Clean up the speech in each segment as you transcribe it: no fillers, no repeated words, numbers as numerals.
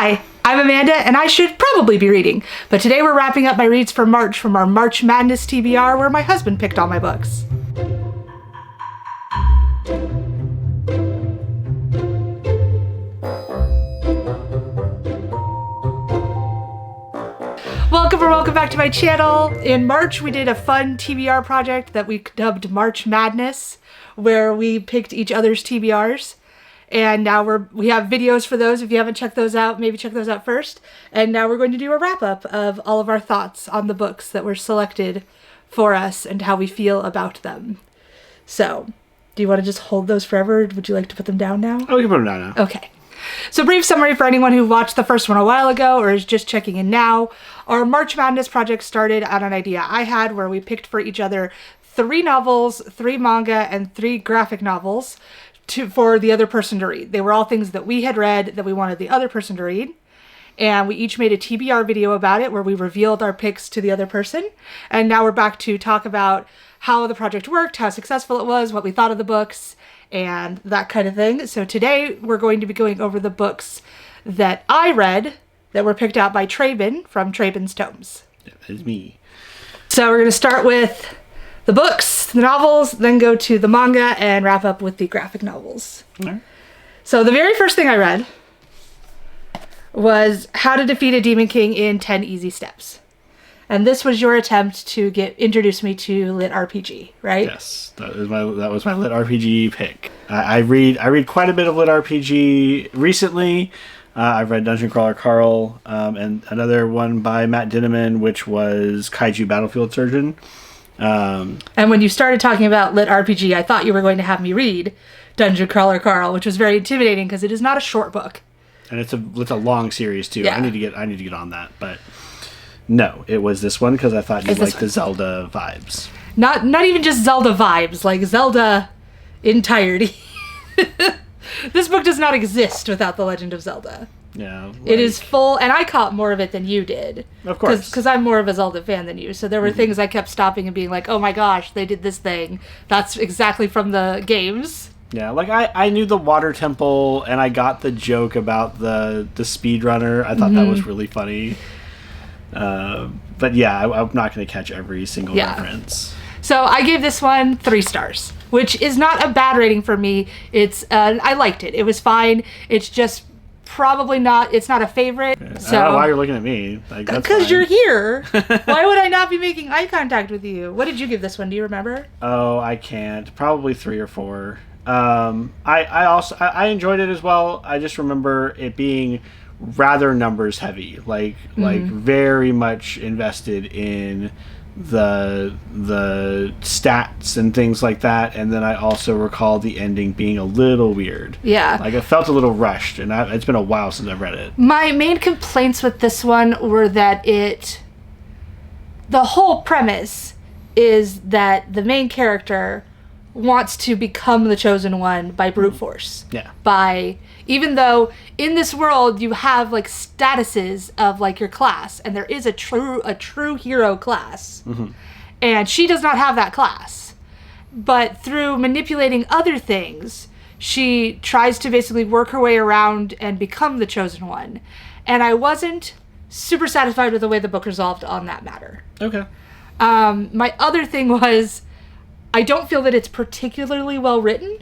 Hi, I'm Amanda, and I should probably be reading, but today we're wrapping up my reads for March from our March Madness TBR, where my husband picked all my books. Welcome back to my channel. In March, we did a fun TBR project that we dubbed March Madness, where we picked each other's TBRs. And now we have videos for those. If you haven't checked those out, maybe check those out first. And now we're going to do a wrap-up of all of our thoughts on the books that were selected for us and how we feel about them. So, do you want to just hold those forever, or would you like to put them down now? Oh, we can put them down now. Okay. So, brief summary for anyone who watched the first one a while ago or is just checking in now. Our March Madness project started on an idea I had where we picked for each other 3 novels, 3 manga, and 3 graphic novels for the other person to read. They were all things that we had read that we wanted the other person to read. And we each made a TBR video about it where we revealed our picks to the other person. And now we're back to talk about how the project worked, how successful it was, what we thought of the books, and that kind of thing. So today we're going to be going over the books that I read that were picked out by Traben from Traben's Tomes. Yeah, that is me. So we're going to start with the books, the novels, then go to the manga, and wrap up with the graphic novels. Right. So the very first thing I read was How to Defeat a Demon King in 10 Easy Steps. And this was your attempt to introduce me to lit RPG, right? Yes, that was my lit RPG pick. I read quite a bit of lit RPG recently. I've read Dungeon Crawler Carl, and another one by Matt Dinneman, which was Kaiju Battlefield Surgeon. And when you started talking about lit RPG, I thought you were going to have me read Dungeon Crawler Carl, which was very intimidating because it is not a short book. And it's a long series too. Yeah. I need to get on that, but no, it was this one because I thought you'd like the Zelda vibes. Not even just Zelda vibes, like Zelda entirety. This book does not exist without The Legend of Zelda. Yeah. It is full, and I caught more of it than you did. Of course. Because I'm more of a Zelda fan than you, so there were things I kept stopping and being like, oh my gosh, they did this thing. That's exactly from the games. Yeah, like I knew the water temple, and I got the joke about the speedrunner. I thought that was really funny. But yeah, I'm not going to catch every single reference. So I gave this one 3 stars, which is not a bad rating for me. It's I liked it. It was fine. It's just probably not. It's not a favorite. Yeah. So I don't know why you're looking at me. Like, because you're here. Why would I not be making eye contact with you? What did you give this one? Do you remember? Oh, I can't. Probably 3 or 4. I enjoyed it as well. I just remember it being rather numbers heavy, like very much invested in the stats and things like that. And then I also recall the ending being a little weird. Yeah, like it felt a little rushed, and it's been a while since I've read it. My main complaints with this one were that the whole premise is that the main character wants to become the chosen one by brute force. Yeah. Even though in this world you have like statuses of like your class, and there is a true hero class, and she does not have that class. But through manipulating other things, she tries to basically work her way around and become the chosen one. And I wasn't super satisfied with the way the book resolved on that matter. Okay. My other thing was, I don't feel that it's particularly well written.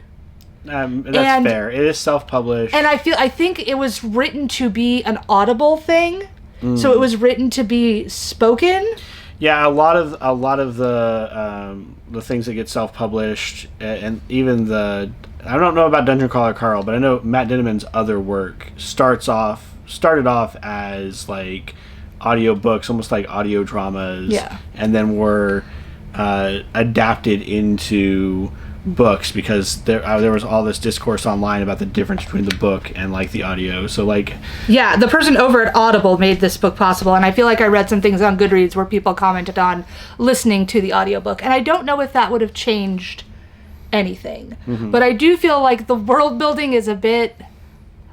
That's fair. It is self-published, and I think it was written to be an audible thing, so it was written to be spoken. Yeah, a lot of the things that get self-published, and even I don't know about Dungeon Crawler Carl, but I know Matt Dinneman's other work started off as like audiobooks, almost like audio dramas, and then were adapted into books because there was all this discourse online about the difference between the book and like the audio. So like, yeah, the person over at Audible made this book possible, and I feel like I read some things on Goodreads where people commented on listening to the audiobook, and I don't know if that would have changed anything. But I do feel like the world building is a bit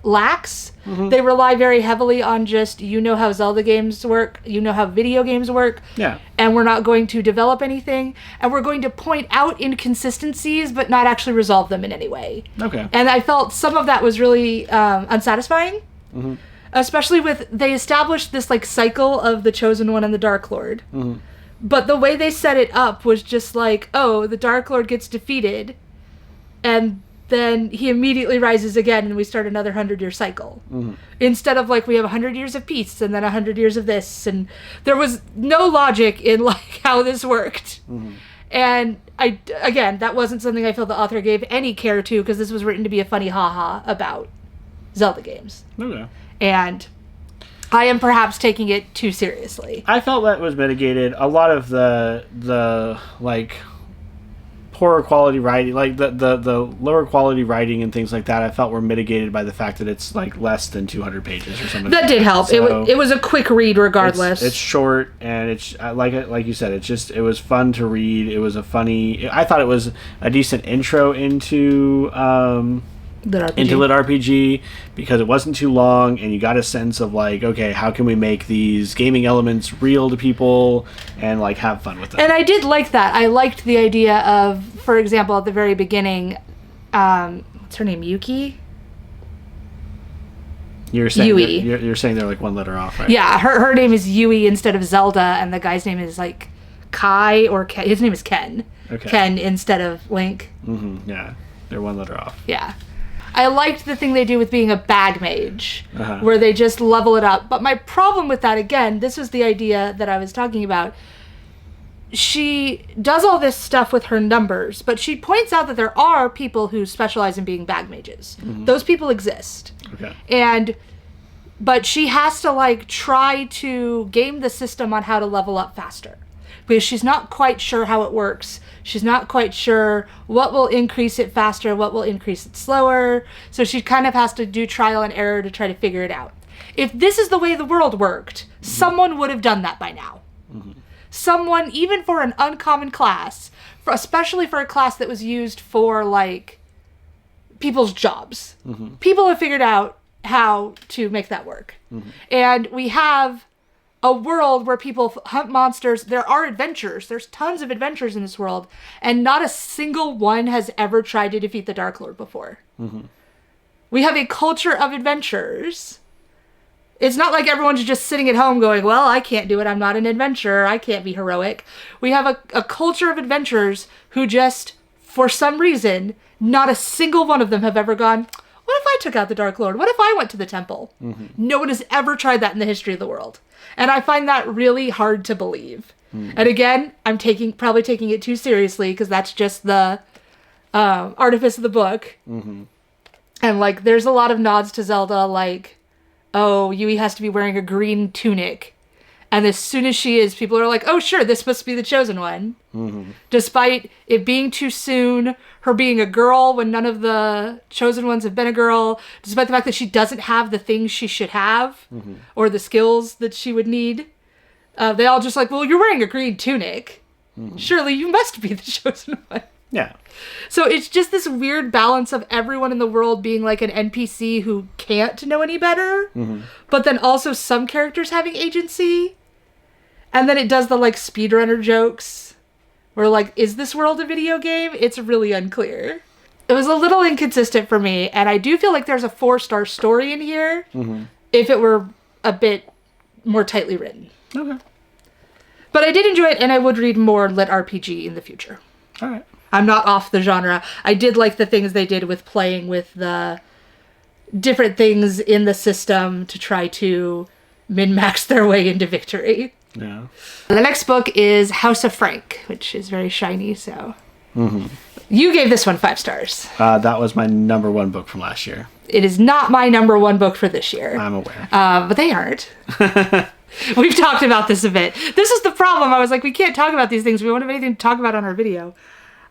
lax. They rely very heavily on just, how Zelda games work, how video games work. Yeah. And we're not going to develop anything, and we're going to point out inconsistencies but not actually resolve them in any way. Okay. And I felt some of that was really unsatisfying. Especially they established this like cycle of the Chosen One and the Dark Lord. Mm-hmm. But the way they set it up was just like, oh, the Dark Lord gets defeated, and then he immediately rises again, and we start another 100-year cycle. Mm-hmm. Instead of like we have 100 years of peace and then 100 years of this, and there was no logic in like how this worked. Mm-hmm. And that wasn't something I feel the author gave any care to, because this was written to be a funny haha about Zelda games. Okay. And I am perhaps taking it too seriously. I felt that was mitigated. A lot of the like poorer quality writing, like the lower quality writing and things like that, I felt were mitigated by the fact that it's like less than 200 pages or something. That did help. So it was a quick read regardless. It's short, and it's like you said, it was fun to read. It was I thought it was a decent intro into lit RPG, because it wasn't too long, and you got a sense of like, okay, how can we make these gaming elements real to people and like have fun with them. And I did like that. I liked the idea of, for example, at the very beginning, what's her name, Yuki? You're saying you're saying they're like one letter off, right? Yeah, her name is Yui instead of Zelda, and the guy's name is like Kai, or Ken. His name is Ken. Okay. Ken instead of Link. Mm-hmm. Yeah, they're one letter off. Yeah. I liked the thing they do with being a bag mage, where they just level it up. But my problem with that, again, this was the idea that I was talking about. She does all this stuff with her numbers, but she points out that there are people who specialize in being bag mages. Mm-hmm. Those people exist. Okay. But she has to like try to game the system on how to level up faster, because she's not quite sure how it works. She's not quite sure what will increase it faster, what will increase it slower. So she kind of has to do trial and error to try to figure it out. If this is the way the world worked, someone would have done that by now. Mm-hmm. Someone, even for an uncommon class, especially for a class that was used for like people's jobs, people have figured out how to make that work. Mm-hmm. And we have a world where people hunt monsters. There are adventures. There's tons of adventures in this world, and not a single one has ever tried to defeat the Dark Lord before. Mm-hmm. We have a culture of adventurers. It's not like everyone's just sitting at home going, well, I can't do it. I'm not an adventurer. I can't be heroic. We have a culture of adventurers who just, for some reason, not a single one of them have ever gone, what if I took out the Dark Lord? What if I went to the temple? Mm-hmm. No one has ever tried that in the history of the world. And I find that really hard to believe. Mm. And again, I'm probably taking it too seriously, because that's just the artifice of the book. Mm-hmm. And like, there's a lot of nods to Zelda, like, oh, Yui has to be wearing a green tunic. And as soon as she is, people are like, oh, sure, this must be the Chosen One. Mm-hmm. Despite it being too soon, her being a girl when none of the Chosen Ones have been a girl, despite the fact that she doesn't have the things she should have, or the skills that she would need. They all just like, well, you're wearing a green tunic. Mm-hmm. Surely you must be the Chosen One. Yeah. So it's just this weird balance of everyone in the world being like an NPC who can't know any better, but then also some characters having agency. And then it does the like speedrunner jokes where like, is this world a video game? It's really unclear. It was a little inconsistent for me, and I do feel like there's a 4-star story in here if it were a bit more tightly written. Okay. But I did enjoy it, and I would read more lit RPG in the future. All right. I'm not off the genre. I did like the things they did with playing with the different things in the system to try to min-max their way into victory. Yeah. The next book is House of Frank, which is very shiny, so... You gave this one 5 stars. That was my number 1 book from last year. It is not my number 1 book for this year. I'm aware. But they aren't. We've talked about this a bit. This is the problem. I was like, we can't talk about these things. We won't have anything to talk about on our video.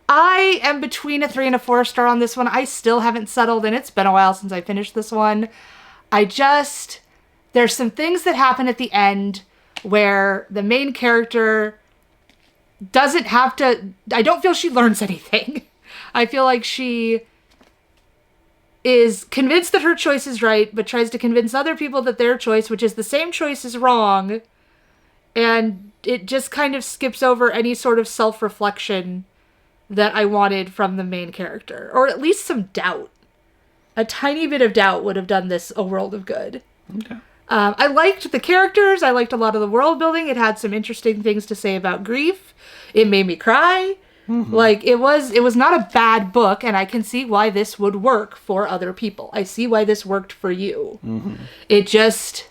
I am between a 3 and a 4 star on this one. I still haven't settled, and it's been a while since I finished this one. There's some things that happen at the end where the main character doesn't have to... I don't feel she learns anything. I feel like she is convinced that her choice is right, but tries to convince other people that their choice, which is the same choice, is wrong. And it just kind of skips over any sort of self-reflection that I wanted from the main character. Or at least some doubt. A tiny bit of doubt would have done this a world of good. Okay. I liked the characters. I liked a lot of the world building. It had some interesting things to say about grief. It made me cry. Like, it was not a bad book, and I can see why this would work for other people. I see why this worked for you. It just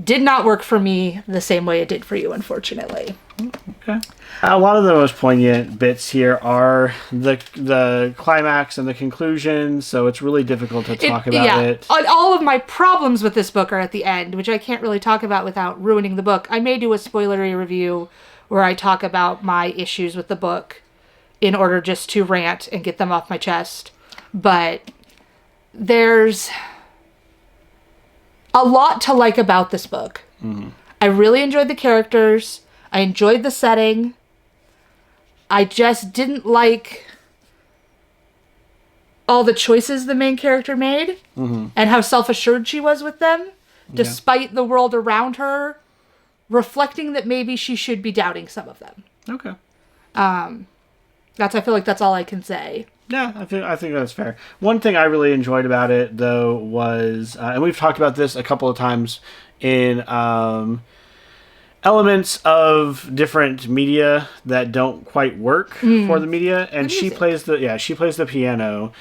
did not work for me the same way it did for you, unfortunately. Okay. A lot of the most poignant bits here are the climax and the conclusion, so it's really difficult to talk about it. All of my problems with this book are at the end, which I can't really talk about without ruining the book. I may do a spoilery review where I talk about my issues with the book in order just to rant and get them off my chest. But there's a lot to like about this book. I really enjoyed the characters. I enjoyed the setting. I just didn't like all the choices the main character made and how self-assured she was with them, despite the world around her reflecting that maybe she should be doubting some of them. Okay. I feel like that's all I can say. Yeah, I think that's fair. One thing I really enjoyed about it, though, was, and we've talked about this a couple of times in elements of different media that don't quite work for the media, and she plays the piano.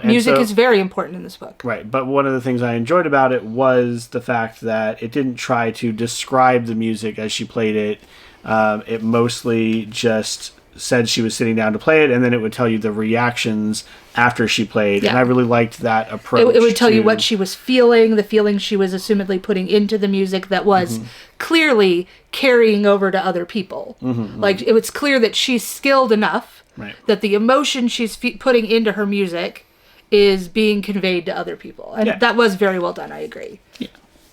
Music is very important in this book. Right, but one of the things I enjoyed about it was the fact that it didn't try to describe the music as she played it. It mostly just said she was sitting down to play it, and then it would tell you the reactions after she played, and I really liked that approach. It would tell you what she was feeling, the feelings she was assumedly putting into the music that was clearly carrying over to other people. Like, it was clear that she's skilled enough that the emotion she's putting into her music is being conveyed to other people. And that was very well done, I agree. Yeah.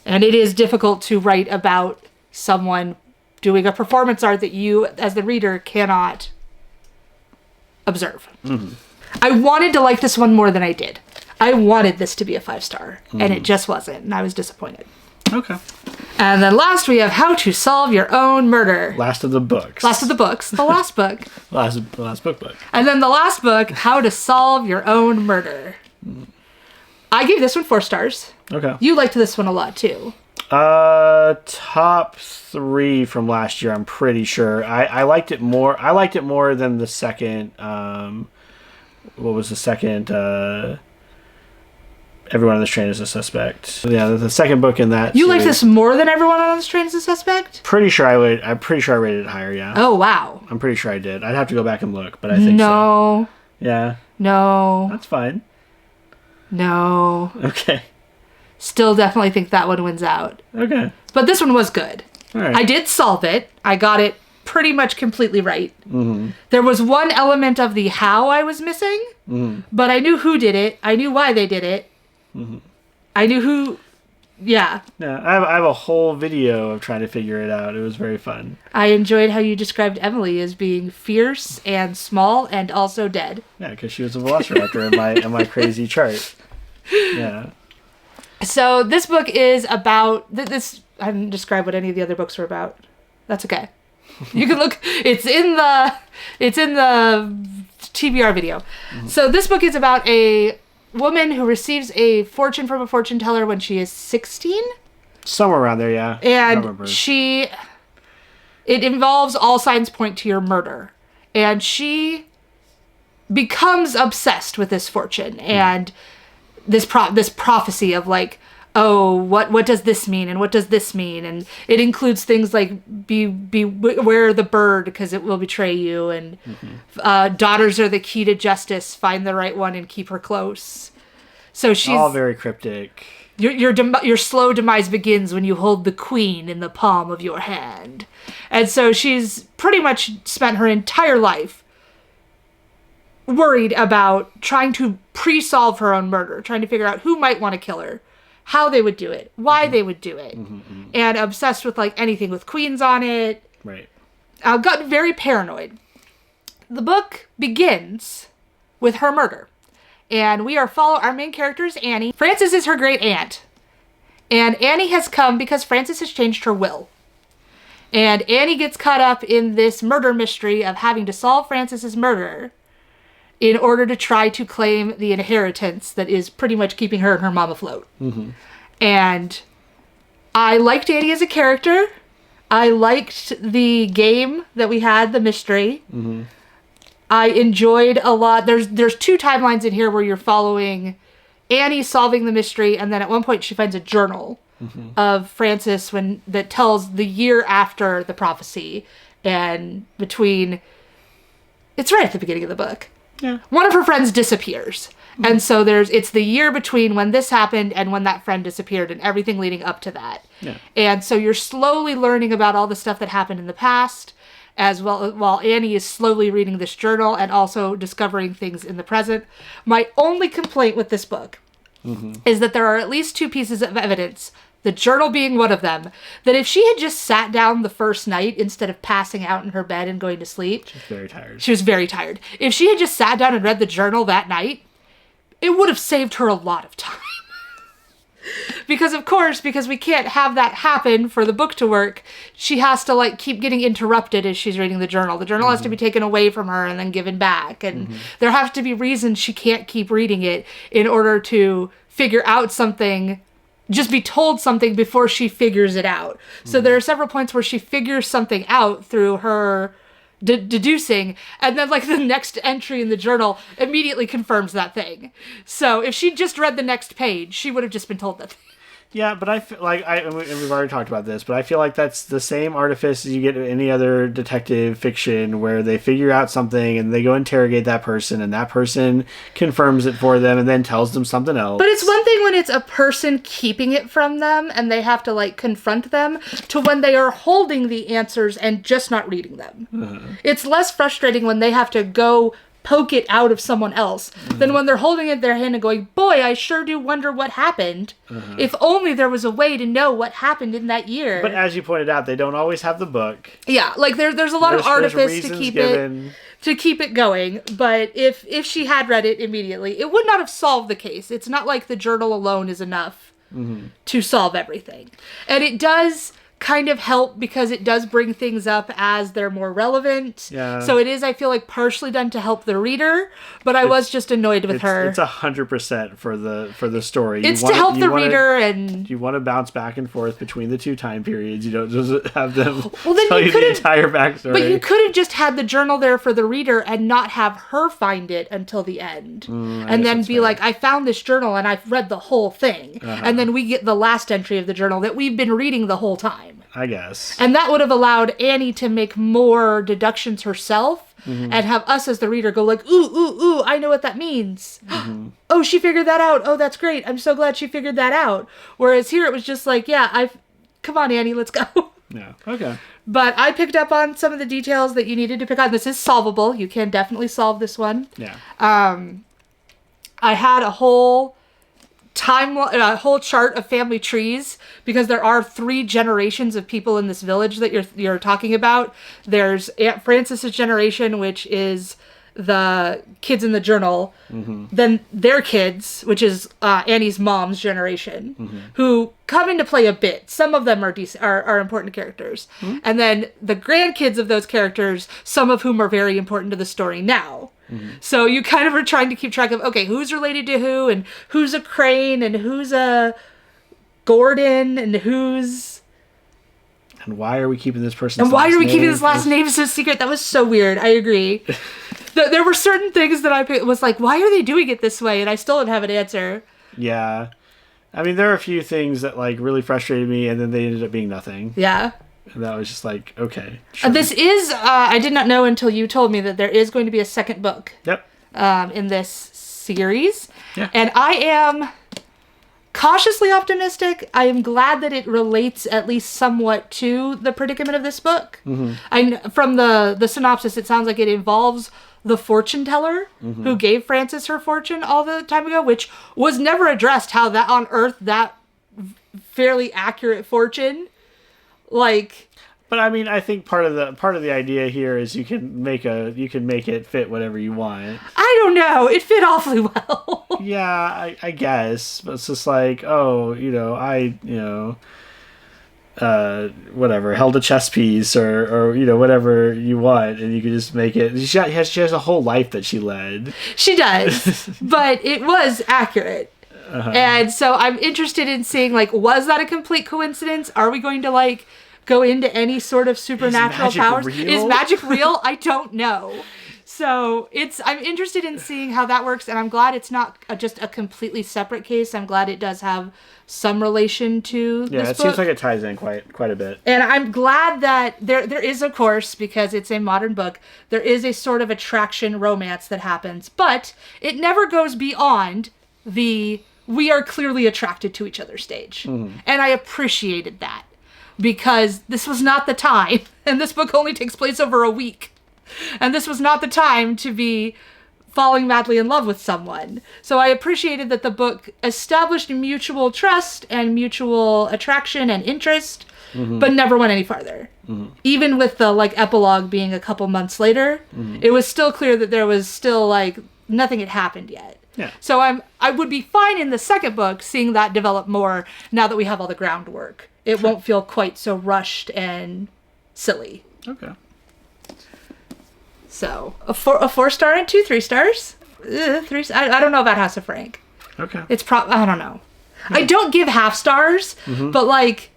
And it is difficult to write about someone doing a performance art that you, as the reader, cannot observe. I wanted to like this one more than I did. I wanted this to be a 5-star, and it just wasn't, and I was disappointed. Okay. And then last we have How to Solve Your Own Murder. Last of the books. Last of the books. The last book. last book. And then the last book, How to Solve Your Own Murder. I gave this one 4 stars. Okay. You liked this one a lot, too. Top 3 from last year, I'm pretty sure. I liked it more. I liked it more than the second, what was the second, Everyone on this Train is a Suspect. Yeah, the second book in that You liked this more than Everyone on this Train is a Suspect? I'm pretty sure I rated it higher, yeah. Oh, wow. I'm pretty sure I did. I'd have to go back and look, but I think so. No. Yeah. No. That's fine. No. Okay. Still definitely think that one wins out. Okay. But this one was good. All right. I did solve it. I got it pretty much completely right. There was one element of the how I was missing, but I knew who did it. I knew why they did it. I knew who... Yeah. Yeah, I have a whole video of trying to figure it out. It was very fun. I enjoyed how you described Emily as being fierce and small and also dead. Yeah, because she was a velociraptor in my crazy chart. Yeah. So this book is about this. I didn't describe what any of the other books were about. That's okay. You can look. It's in the TBR video. So this book is about a woman who receives a fortune from a fortune teller when she is 16. Somewhere around there, yeah. And it involves all signs point to your murder, and she becomes obsessed with this fortune and this prophecy of like, oh, what does this mean, and what does this mean, and it includes things like beware the bird because it will betray you, and daughters are the key to justice, find the right one and keep her close. So she's all very cryptic. Your slow demise begins when you hold the queen in the palm of your hand, and so she's pretty much spent her entire life worried about trying to pre-solve her own murder, trying to figure out who might want to kill her, how they would do it, why they would do it, and obsessed with like anything with queens on it. Right. Got very paranoid. The book begins with her murder, and we are our main character is Annie. Frances is her great aunt, and Annie has come because Frances has changed her will. And Annie gets caught up in this murder mystery of having to solve Frances's murder in order to try to claim the inheritance that is pretty much keeping her and her mom afloat. And I liked Annie as a character. I liked the game that we had, the mystery. Mm-hmm. I enjoyed a lot. There's 2 timelines in here where you're following Annie solving the mystery, and then at one point she finds a journal of Frances that tells the year after the prophecy, and between... It's right at the beginning of the book. Yeah. One of her friends disappears. Mm-hmm. And so it's the year between when this happened and when that friend disappeared and everything leading up to that. Yeah. And so you're slowly learning about all the stuff that happened in the past, as well while Annie is slowly reading this journal and also discovering things in the present. My only complaint with this book is that there are at least 2 pieces of evidence, the journal being one of them, that if she had just sat down the first night instead of passing out in her bed and going to sleep... She was very tired. She was very tired. If she had just sat down and read the journal that night, it would have saved her a lot of time. Because, of course, because we can't have that happen for the book to work, she has to, keep getting interrupted as she's reading the journal. The journal has to be taken away from her and then given back. And there have to be reasons she can't keep reading it in order to figure out something... just be told something before she figures it out. So there are several points where she figures something out through her deducing, and then the next entry in the journal immediately confirms that thing. So if she just read the next page, she would have just been told that thing. Yeah, but I feel and we've already talked about this, but I feel like that's the same artifice as you get in any other detective fiction where they figure out something and they go interrogate that person and that person confirms it for them and then tells them something else. But it's one thing when it's a person keeping it from them and they have to confront them to when they are holding the answers and just not reading them. It's less frustrating when they have to go poke it out of someone else than when they're holding it in their hand and going, boy, I sure do wonder what happened. If only there was a way to know what happened in that year. But as you pointed out, they don't always have the book. Yeah, there's a lot of artifice to keep it going. But if she had read it immediately, it would not have solved the case. It's not like the journal alone is enough to solve everything. And it does kind of help because it does bring things up as they're more relevant. Yeah. So it is, I feel partially done to help the reader, but I was just annoyed with her. It's 100% for the story. It's to help the reader, and you want to bounce back and forth between the 2 time periods. You don't just have them tell you the entire backstory. But you could have just had the journal there for the reader and not have her find it until the end. And then be fair. I found this journal and I've read the whole thing. And then we get the last entry of the journal that we've been reading the whole time. I guess. And that would have allowed Annie to make more deductions herself and have us as the reader go ooh, I know what that means. Oh, she figured that out. Oh, that's great. I'm so glad she figured that out. Whereas here it was just come on, Annie, let's go. Yeah, okay. But I picked up on some of the details that you needed to pick on. This is solvable. You can definitely solve this one. Yeah. I had a whole chart of family trees because there are 3 generations of people in this village that you're talking about. There's Aunt Frances's generation, which is the kids in the journal, then their kids, which is Annie's mom's generation, who come into play a bit. Some of them are important characters, and then the grandkids of those characters, some of whom are very important to the story now. So you kind of are trying to keep track of, okay, who's related to who, and who's a Crane, and who's a Gordon, and who's... And why are we keeping this person's And why are we keeping this last name so secret? That was so weird. I agree. There were certain things that I was why are they doing it this way? And I still don't have an answer. Yeah. I mean, there are a few things that, really frustrated me, and then they ended up being nothing. Yeah. And that was just okay. Sure. This is, I did not know until you told me that there is going to be a second book. Yep. In this series. Yeah. And I am cautiously optimistic. I am glad that it relates at least somewhat to the predicament of this book. From the synopsis, it sounds like it involves the fortune teller who gave Frances her fortune all the time ago, which was never addressed how that on Earth that fairly accurate fortune But I mean, I think part of the idea here is you can make it fit whatever you want. I don't know. It fit awfully well. Yeah, I guess. But it's just whatever, held a chess piece or whatever you want, and you can just make it. She has a whole life that she led. She does, but it was accurate. And so I'm interested in seeing, like, was that a complete coincidence? Are we going to, like, go into any sort of supernatural powers? Is magic real? I don't know. So I'm interested in seeing how that works, and I'm glad it's not just a completely separate case. I'm glad it does have some relation to this book. Seems like it ties in quite a bit. And I'm glad that there is, of course, because it's a modern book, there is a sort of attraction romance that happens, but it never goes beyond the we are clearly attracted to each other stage. And I appreciated that, because this was not the time, and this book only takes place over a week. And this was not the time to be falling madly in love with someone. So I appreciated that the book established mutual trust and mutual attraction and interest, but never went any farther. Even with the, like, epilogue being a couple months later, it was still clear that there was still, like, nothing had happened yet. Yeah. So I would be fine in the second book seeing that develop more now that we have all the groundwork. It won't feel quite so rushed and silly. Okay. So, a 4-star and 2 3-stars. 3. I don't know about House of Frank. Okay. It's I don't know. I don't give half stars, but, like,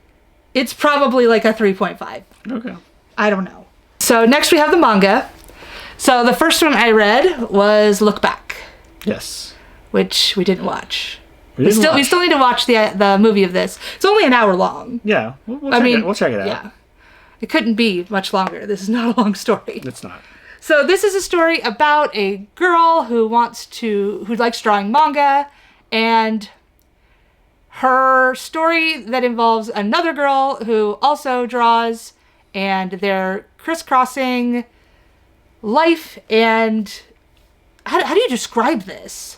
it's probably like a 3.5. Okay. I don't know. So next we have the manga. So the first one I read was Look Back. Yes. Which we didn't watch. We still need to watch the movie of this. It's only an hour long. Yeah. We'll check it out. Yeah. It couldn't be much longer. This is not a long story. It's not. So this is a story about a girl who likes drawing manga, and her story that involves another girl who also draws, and they're crisscrossing life and how do you describe this?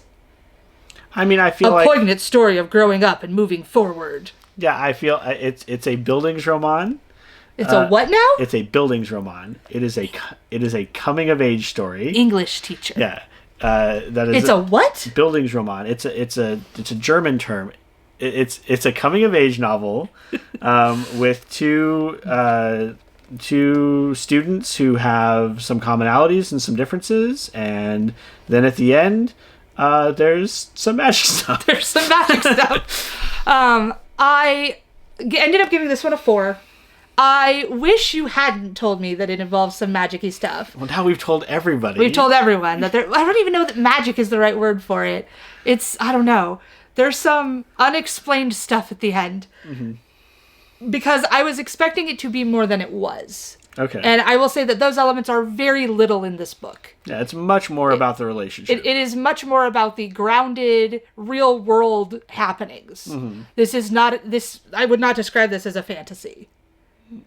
I mean, I feel like a poignant story of growing up and moving forward. Yeah, I feel it's a Bildungsroman. It's a what now? It's a Bildungsroman. It is a coming of age story. English teacher. Yeah, that is. It's a what? Bildungsroman. It's a German term. It's a coming of age novel with two students who have some commonalities and some differences, and then at the end, there's some magic stuff. There's some magic stuff. I ended up giving this one a 4. I wish you hadn't told me that it involves some magic-y stuff. Well, now we've told everybody. We've told everyone that I don't even know that magic is the right word for it. I don't know. There's some unexplained stuff at the end. Because I was expecting it to be more than it was. Okay. And I will say that those elements are very little in this book. Yeah, it's much more about the relationship. It is much more about the grounded, real-world happenings. This is not... I would not describe this as a fantasy.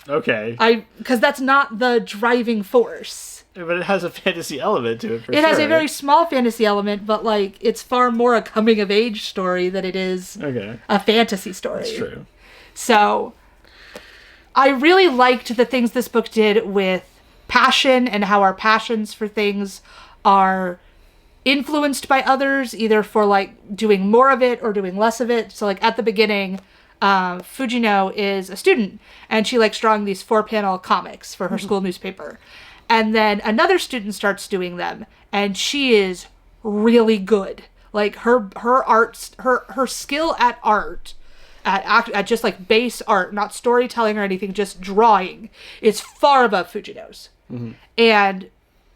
Okay. Because that's not the driving force. But it has a fantasy element to it, for sure. It has a very small fantasy element, but, like, it's far more a coming-of-age story than it is a fantasy story. That's true. So, I really liked the things this book did with passion and how our passions for things are influenced by others, either for, like, doing more of it or doing less of it. So, like, at the beginning... Fujino is a student, and she likes drawing these 4-panel comics for her school newspaper. And then another student starts doing them, and she is really good. Like, her skill at art, at just, like, base art, not storytelling or anything, just drawing, is far above Fujino's. And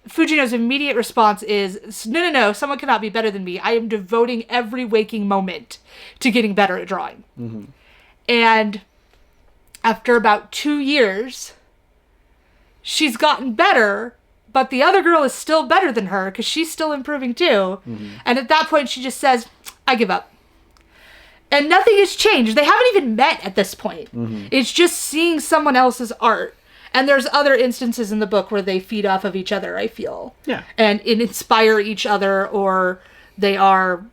Fujino's immediate response is, no, someone cannot be better than me. I am devoting every waking moment to getting better at drawing. And after about 2 years, she's gotten better, but the other girl is still better than her because she's still improving too. And at that point, she just says, I give up. And nothing has changed. They haven't even met at this point. It's just seeing someone else's art. And there's other instances in the book where they feed off of each other, I feel. Yeah. And inspire each other, or they are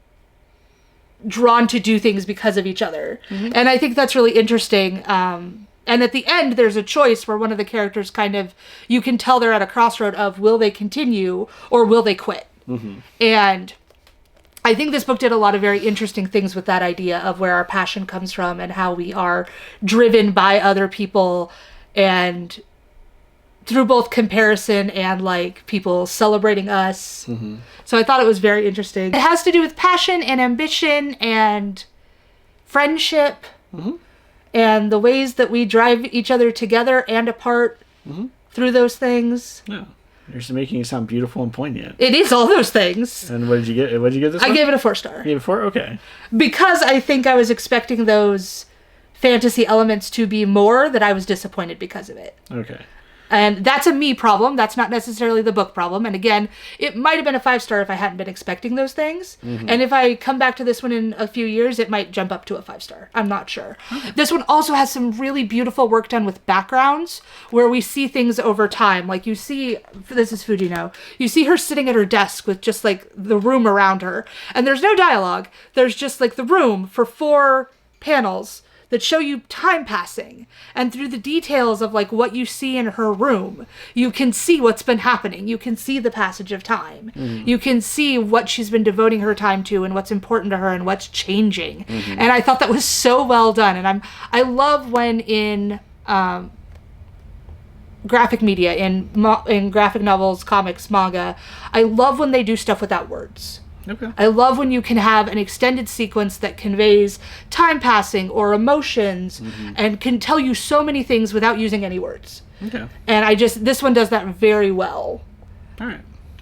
drawn to do things because of each other. And I think that's really interesting. And at the end, there's a choice where one of the characters kind of, you can tell they're at a crossroad of, will they continue or will they quit? And I think this book did a lot of very interesting things with that idea of where our passion comes from and how we are driven by other people and through both comparison and like people celebrating us. So I thought it was very interesting. It has to do with passion and ambition and friendship and the ways that we drive each other together and apart through those things. Yeah. You're just making it sound beautiful and poignant. It is all those things. And what did you get? What did you give this one? I gave it a 4-star. You gave it 4? Okay. Because I think I was expecting those fantasy elements to be more, that I was disappointed because of it. Okay. And that's a me problem. That's not necessarily the book problem. And again, it might have been a 5-star if I hadn't been expecting those things. And if I come back to this one in a few years, it might jump up to a 5-star. I'm not sure. This one also has some really beautiful work done with backgrounds where we see things over time. Like you see, this is Fujino, you see her sitting at her desk with just like the room around her. And there's no dialogue. There's just like the room for 4 panels that show you time passing. And through the details of like what you see in her room, you can see what's been happening. You can see the passage of time. You can see what she's been devoting her time to and what's important to her and what's changing. And I thought that was so well done. And I love when in graphic media, in graphic novels, comics, manga, I love when they do stuff without words. Okay. I love when you can have an extended sequence that conveys time passing or emotions and can tell you so many things without using any words. Okay. And this one does that very well. All right.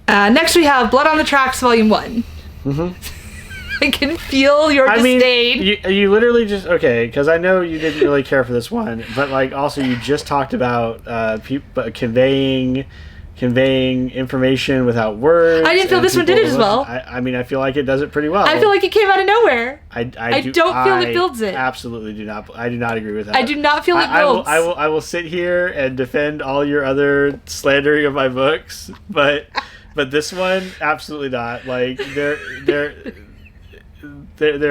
Next we have Blood on the Tracks, Volume 1. I can feel your disdain. You literally just, okay, because I know you didn't really care for this one, but like also you just talked about conveying information without words. I didn't feel this one did it as well. I mean, I feel like it does it pretty well. I feel like it came out of nowhere. I don't feel it builds it. Absolutely do not. I do not agree with that. I do not feel it builds. I will sit here and defend all your other slandering of my books, but this one absolutely not. Like there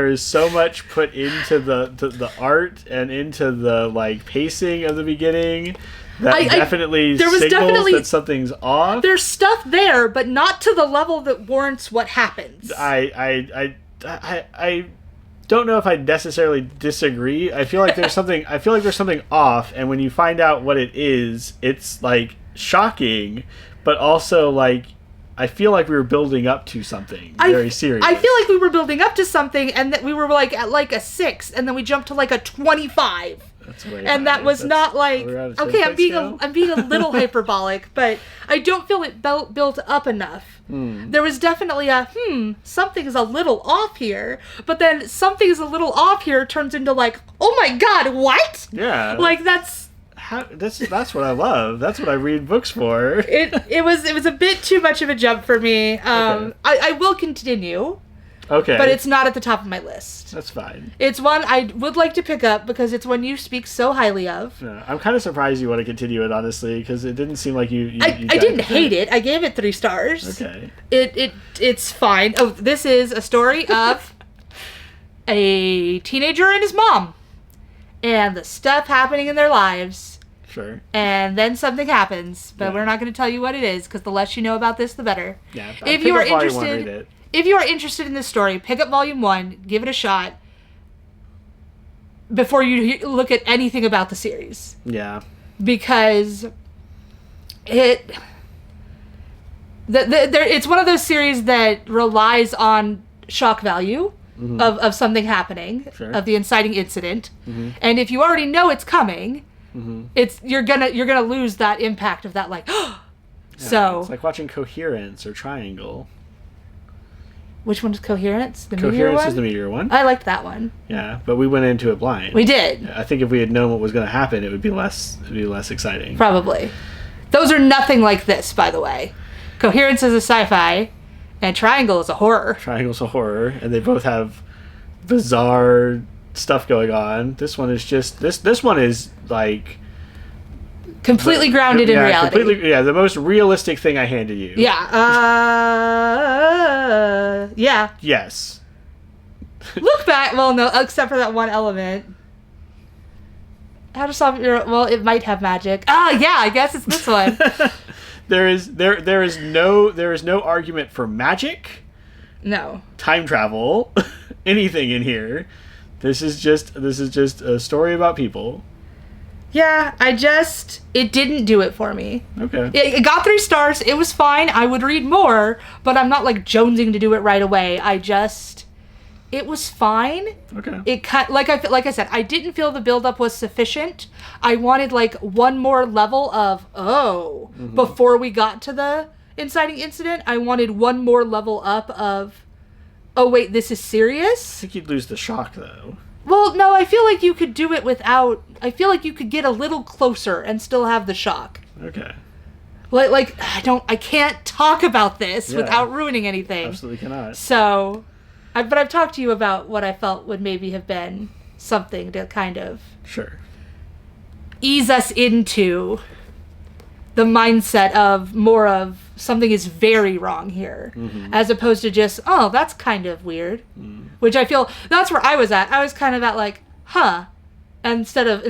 is so much put into the art and into the like pacing of the beginning. That definitely signals that something's off. There's stuff there, but not to the level that warrants what happens. I don't know if I necessarily disagree. I feel like there's something. I feel like there's something off, and when you find out what it is, it's like shocking, but also like I feel like we were building up to something very serious. I feel like we were building up to something, and that we were like at like a 6, and then we jumped to like a 25. That's way and high. that was not like okay. I'm being a little hyperbolic, but I don't feel it built up enough. There was definitely a something's a little off here, but then something's a little off here turns into like, oh my god, what? Yeah, like that's what I love. That's what I read books for. It was a bit too much of a jump for me. Okay. I will continue. Okay. But it's not at the top of my list. That's fine. It's one I would like to pick up because it's one you speak so highly of. Yeah, I'm kind of surprised you want to continue it, honestly, because it didn't seem like you I didn't hate it. I gave it 3 stars. Okay. It's fine. Oh, this is a story of a teenager and his mom. And the stuff happening in their lives. Sure. And then something happens, but we're not going to tell you what it is, because the less you know about this, the better. Yeah. If you are interested in this story, pick up Volume 1, give it a shot before you look at anything about the series. Yeah. Because it's one of those series that relies on shock value of something happening, of the inciting incident. And if you already know it's coming, you're gonna lose that impact of that, like, so it's like watching Coherence or Triangle. Which one is Coherence? The Coherence Meteor one? is the Meteor one. I liked that one. Yeah, but we went into it blind. We did. I think if we had known what was going to happen, it would be less exciting. Probably. Those are nothing like this, by the way. Coherence is a sci-fi, and Triangle is a horror. Triangle's a horror, and they both have bizarre stuff going on. This one is just this one is like completely grounded in reality. The most realistic thing I handed you. Yeah. Yeah. Yes. Look back. Well, no, except for that one element. How to solve your... Well, it might have magic. Yeah, I guess it's this one. There is no argument for magic. No. Time travel. Anything in here. This is just a story about people. Yeah, it didn't do it for me. Okay. It got 3 stars. It was fine. I would read more, but I'm not like jonesing to do it right away. It was fine. Okay. Like I said, I didn't feel the buildup was sufficient. I wanted like one more level of before we got to the inciting incident. I wanted one more level up of, oh wait, this is serious. I think you'd lose the shock though. Well, no, I feel like you could do it without. I feel like you could get a little closer and still have the shock. Okay. Like I can't talk about this without ruining anything. Absolutely cannot. So, but I've talked to you about what I felt would maybe have been something to kind of ease us into the mindset of more of something is very wrong here, as opposed to just, oh, that's kind of weird, which I feel that's where I was at. I was kind of at like, huh, instead of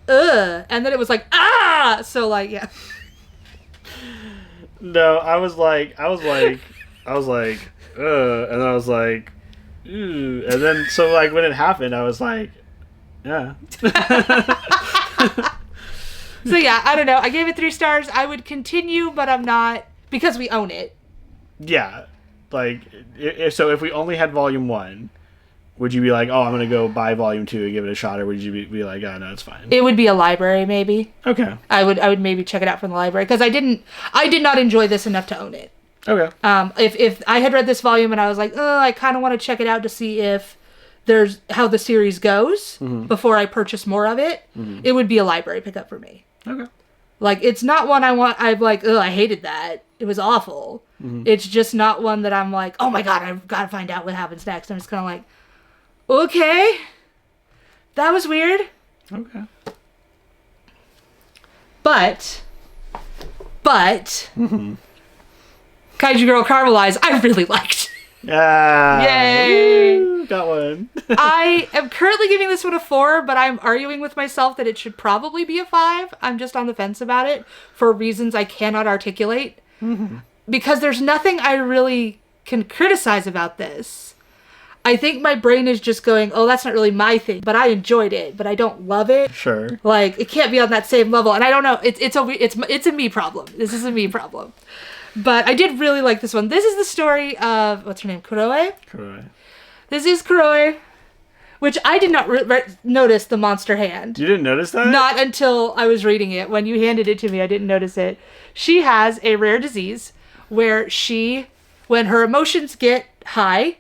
and then it was like, ah, so like, yeah. No, I was like, and then I was like, ooh, and then so like when it happened, I was like, yeah. So yeah, I don't know. I gave it 3 stars. I would continue, but I'm not, because we own it. Yeah, like if we only had volume 1, would you be like, oh, I'm gonna go buy volume 2 and give it a shot, or would you be like, oh no, it's fine? It would be a library, maybe. Okay. I would maybe check it out from the library, because I did not enjoy this enough to own it. Okay. If I had read this volume and I was like, oh, I kind of want to check it out to see if there's how the series goes before I purchase more of it, it would be a library pickup for me. Okay. Like, it's not one I'm like, oh, I hated that. It was awful. It's just not one that I'm like, oh my god, I've got to find out what happens next. I'm just kind of like, okay, that was weird. Okay. But Kaiju Girl Caramelized, I really liked. Yeah. Yay! Woo, got one. I am currently giving this one a 4, but I'm arguing with myself that it should probably be a 5. I'm just on the fence about it for reasons I cannot articulate. Because there's nothing I really can criticize about this. I think my brain is just going, oh, that's not really my thing, but I enjoyed it, but I don't love it. Sure. Like, it can't be on that same level, and I don't know. It's a me problem. This is a me problem. But I did really like this one. This is the story of, what's her name, Kuroe? Kuroe. This is Kuroe, which I did not notice the monster hand. You didn't notice that? Not until I was reading it. When you handed it to me, I didn't notice it. She has a rare disease where when her emotions get high,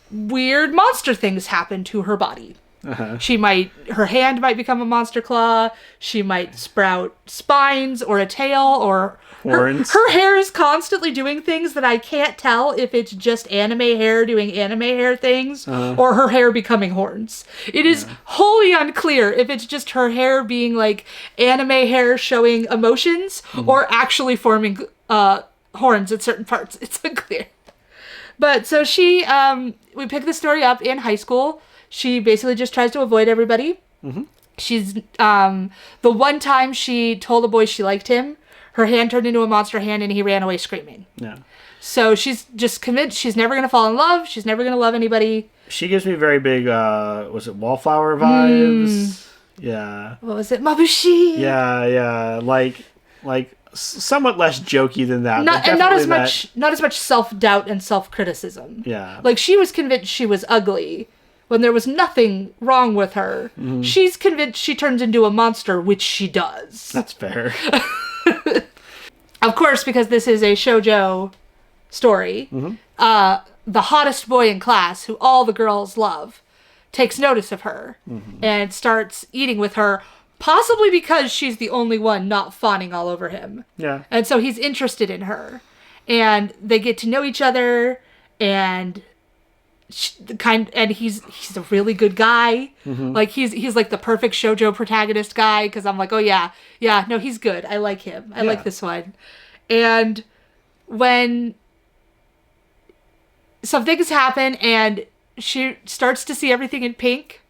weird monster things happen to her body. Her hand might become a monster claw. She might sprout spines or a tail or horns. Her hair is constantly doing things that I can't tell if it's just anime hair doing anime hair things or her hair becoming horns. It is wholly unclear if it's just her hair being like anime hair showing emotions or actually forming horns at certain parts. It's unclear. But so we pick the story up in high school. She basically just tries to avoid everybody. She's, the one time she told a boy she liked him, her hand turned into a monster hand and he ran away screaming. Yeah. So she's just convinced she's never going to fall in love. She's never going to love anybody. She gives me very big, was it Wallflower vibes? Yeah. What was it? Mabushi? Yeah. Like somewhat less jokey than that. Not as much self-doubt and self-criticism. Yeah. Like, she was convinced she was ugly when there was nothing wrong with her. She's convinced she turns into a monster, which she does. That's fair. Of course, because this is a shoujo story, the hottest boy in class, who all the girls love, takes notice of her and starts eating with her, possibly because she's the only one not fawning all over him. Yeah. And so he's interested in her. And they get to know each other, and he's a really good guy. Like, he's like the perfect shoujo protagonist guy, because I'm like, oh yeah, no, he's good. I like him. I like this one. And when some things happen and she starts to see everything in pink,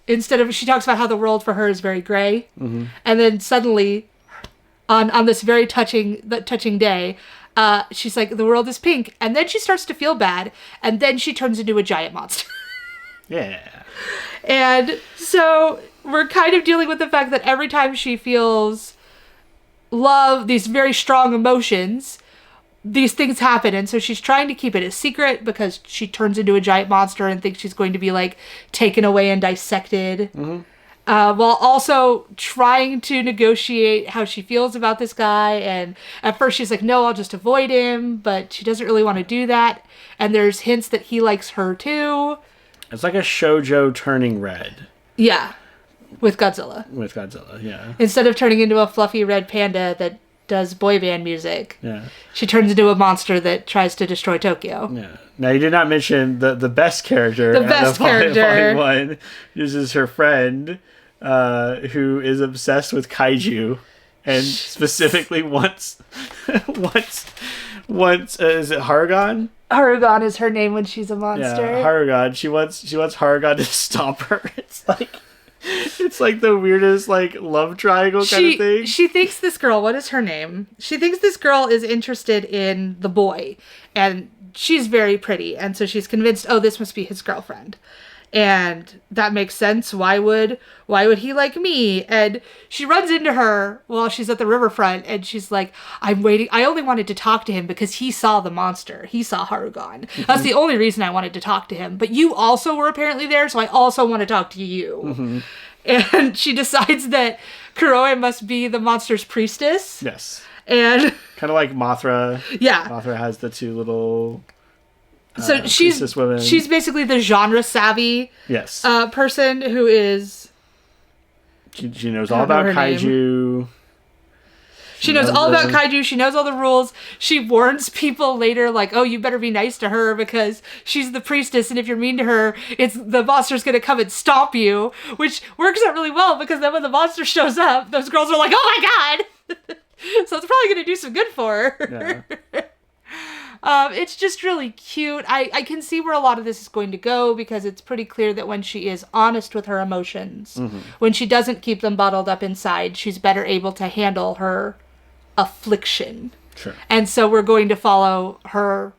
she talks about how the world for her is very gray. And then suddenly on this very touching day, she's like, the world is pink. And then she starts to feel bad. And then she turns into a giant monster. Yeah. And so we're kind of dealing with the fact that every time she feels love, these very strong emotions, these things happen. And so she's trying to keep it a secret because she turns into a giant monster and thinks she's going to be like taken away and dissected. While also trying to negotiate how she feels about this guy. And at first she's like, no, I'll just avoid him. But she doesn't really want to do that. And there's hints that he likes her too. It's like a shoujo turning red. Yeah. With Godzilla. Yeah. Instead of turning into a fluffy red panda that does boy band music, yeah, she turns into a monster that tries to destroy Tokyo. Yeah. Now, you did not mention the best character. The best character. Volume 1 uses her friend, who is obsessed with kaiju, and specifically wants is it Harugan? Harugan is her name when she's a monster. Yeah, Harugan. She wants Harugan to stop her. It's like the weirdest like love triangle kind of thing. She thinks this girl, what is her name? She thinks this girl is interested in the boy, and she's very pretty, and so she's convinced, oh, this must be his girlfriend. And that makes sense. Why would he like me? And she runs into her while she's at the riverfront, and she's like, I'm waiting. I only wanted to talk to him because he saw the monster. He saw Harugan. That's the only reason I wanted to talk to him. But you also were apparently there, so I also want to talk to you. And she decides that Kuroe must be the monster's priestess. Yes. And kind of like Mothra. Yeah. Mothra has the two little... So she's basically the genre savvy person who is... She knows all about kaiju. She knows all about kaiju. She knows all the rules. She warns people later, like, oh, you better be nice to her because she's the priestess, and if you're mean to her, the monster's going to come and stomp you, which works out really well because then when the monster shows up, those girls are like, oh my god! So it's probably going to do some good for her. Yeah. It's just really cute. I can see where a lot of this is going to go because it's pretty clear that when she is honest with her emotions, when she doesn't keep them bottled up inside, she's better able to handle her affliction. Sure. And so we're going to follow her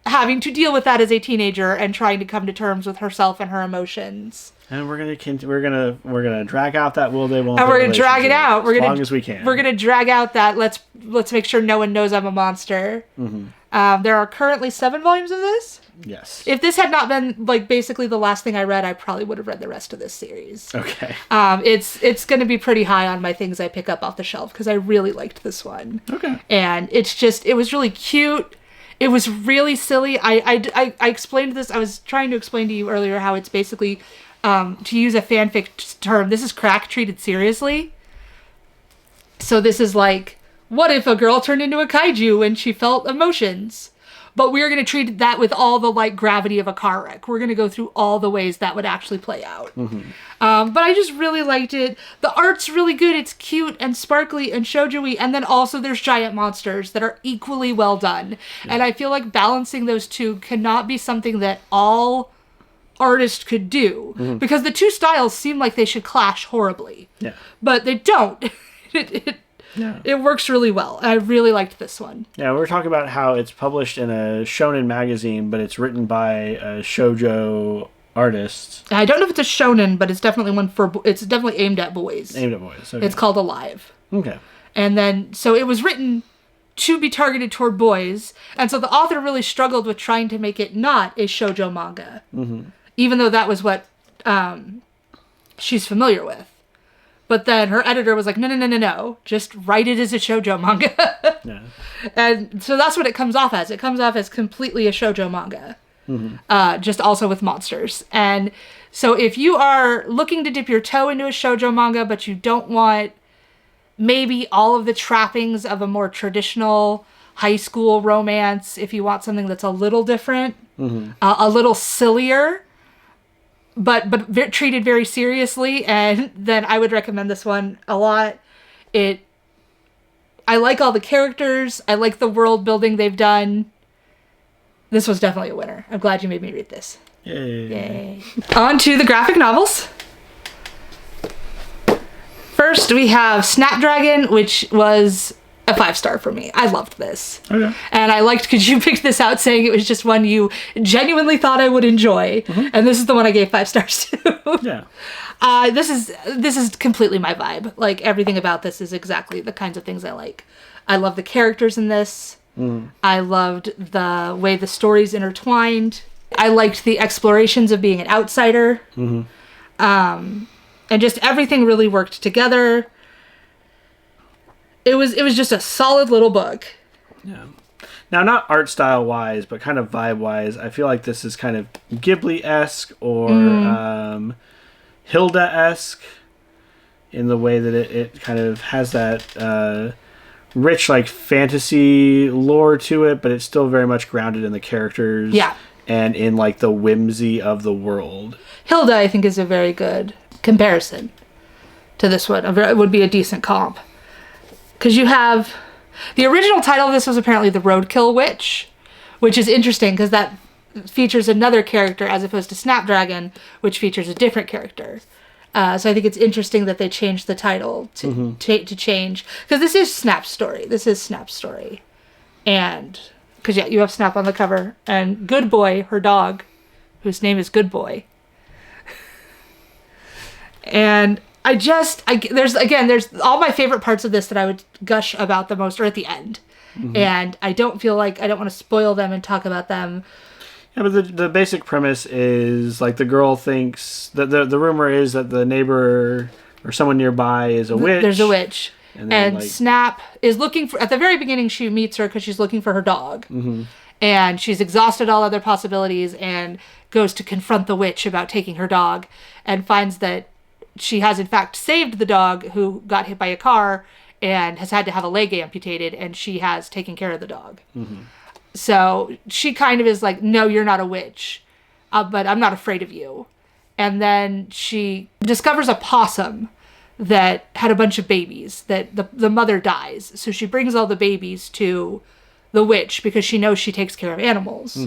having to deal with that as a teenager and trying to come to terms with herself and her emotions. And we're gonna drag out that will they won't. And we're gonna drag it out. As long as we can. We're gonna drag out that let's make sure no one knows I'm a monster. There are currently 7 volumes of this. Yes. If this had not been like basically the last thing I read, I probably would have read the rest of this series. Okay. It's going to be pretty high on my things I pick up off the shelf because I really liked this one. Okay. And it was really cute. It was really silly. I explained this. I was trying to explain to you earlier how it's basically, to use a fanfic term, this is crack treated seriously. So this is like, what if a girl turned into a kaiju and she felt emotions? But we're going to treat that with all the like gravity of a car wreck. We're going to go through all the ways that would actually play out. But I just really liked it. The art's really good. It's cute and sparkly and shoujo-y. And then also there's giant monsters that are equally well done. Yeah. And I feel like balancing those two cannot be something that all artists could do. Because the two styles seem like they should clash horribly. Yeah. But they don't. Yeah. It works really well. I really liked this one. Yeah, we're talking about how it's published in a shonen magazine, but it's written by a shoujo artist. I don't know if it's a shonen, but it's definitely it's definitely aimed at boys. Aimed at boys. Okay. It's called Alive. Okay. And then, so it was written to be targeted toward boys, and so the author really struggled with trying to make it not a shoujo manga, even though that was what she's familiar with. But then her editor was like, no, just write it as a shoujo manga. Yeah. And so that's what it comes off as. It comes off as completely a shoujo manga, just also with monsters. And so if you are looking to dip your toe into a shoujo manga, but you don't want maybe all of the trappings of a more traditional high school romance, if you want something that's a little different, a little sillier, but treated very seriously, and then I would recommend this one a lot. I like all the characters. I like the world building they've done. This was definitely a winner. I'm glad you made me read this. Yay. On to the graphic novels. First, we have Snapdragon, which was a 5-star for me. I loved this. Okay. And I liked because you picked this out saying it was just one you genuinely thought I would enjoy. And this is the one I gave 5 stars to. Yeah. This is completely my vibe. Like, everything about this is exactly the kinds of things I like. I love the characters in this. I loved the way the stories intertwined. I liked the explorations of being an outsider. And just everything really worked together. It was just a solid little book. Yeah. Now, not art style wise, but kind of vibe wise, I feel like this is kind of Ghibli-esque or Hilda-esque in the way that it kind of has that rich, like, fantasy lore to it, but it's still very much grounded in the characters. Yeah. And in, like, the whimsy of the world. Hilda, I think, is a very good comparison to this one. It would be a decent comp. Because you have... The original title of this was apparently The Roadkill Witch, which is interesting because that features another character as opposed to Snapdragon, which features a different character. So I think it's interesting that they changed the title to change. Because this is Snap's story. And... Because, yeah, you have Snap on the cover. And Good Boy, her dog, whose name is Good Boy. And... there's all my favorite parts of this that I would gush about the most are at the end. And I don't feel like I don't want to spoil them and talk about them. Yeah, but the basic premise is, like, the girl thinks that the rumor is that the neighbor or someone nearby is a witch. There's a witch. And, then, and Snap is looking for, at the very beginning she meets her because she's looking for her dog. And she's exhausted all other possibilities and goes to confront the witch about taking her dog and finds that she has in fact saved the dog who got hit by a car and has had to have a leg amputated, and she has taken care of the dog. So she kind of is like, no, you're not a witch, but I'm not afraid of you. And then she discovers a possum that had a bunch of babies, that the mother dies. So she brings all the babies to the witch because she knows she takes care of animals.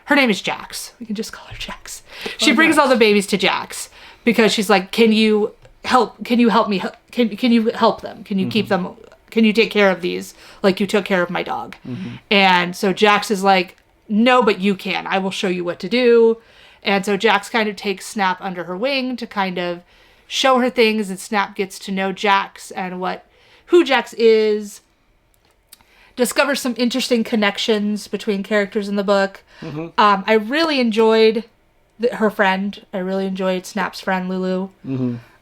Her name is Jax. We can just call her Jax. She brings all the babies to Jax. Because she's like, can you help me? Can you help them? Can you keep them? Can you take care of these like you took care of my dog? And so Jax is like, no, but you can. I will show you what to do. And so Jax kind of takes Snap under her wing to kind of show her things, and Snap gets to know Jax and who Jax is. Discovers some interesting connections between characters in the book. I really enjoyed her friend. I really enjoyed Snap's friend, Lulu.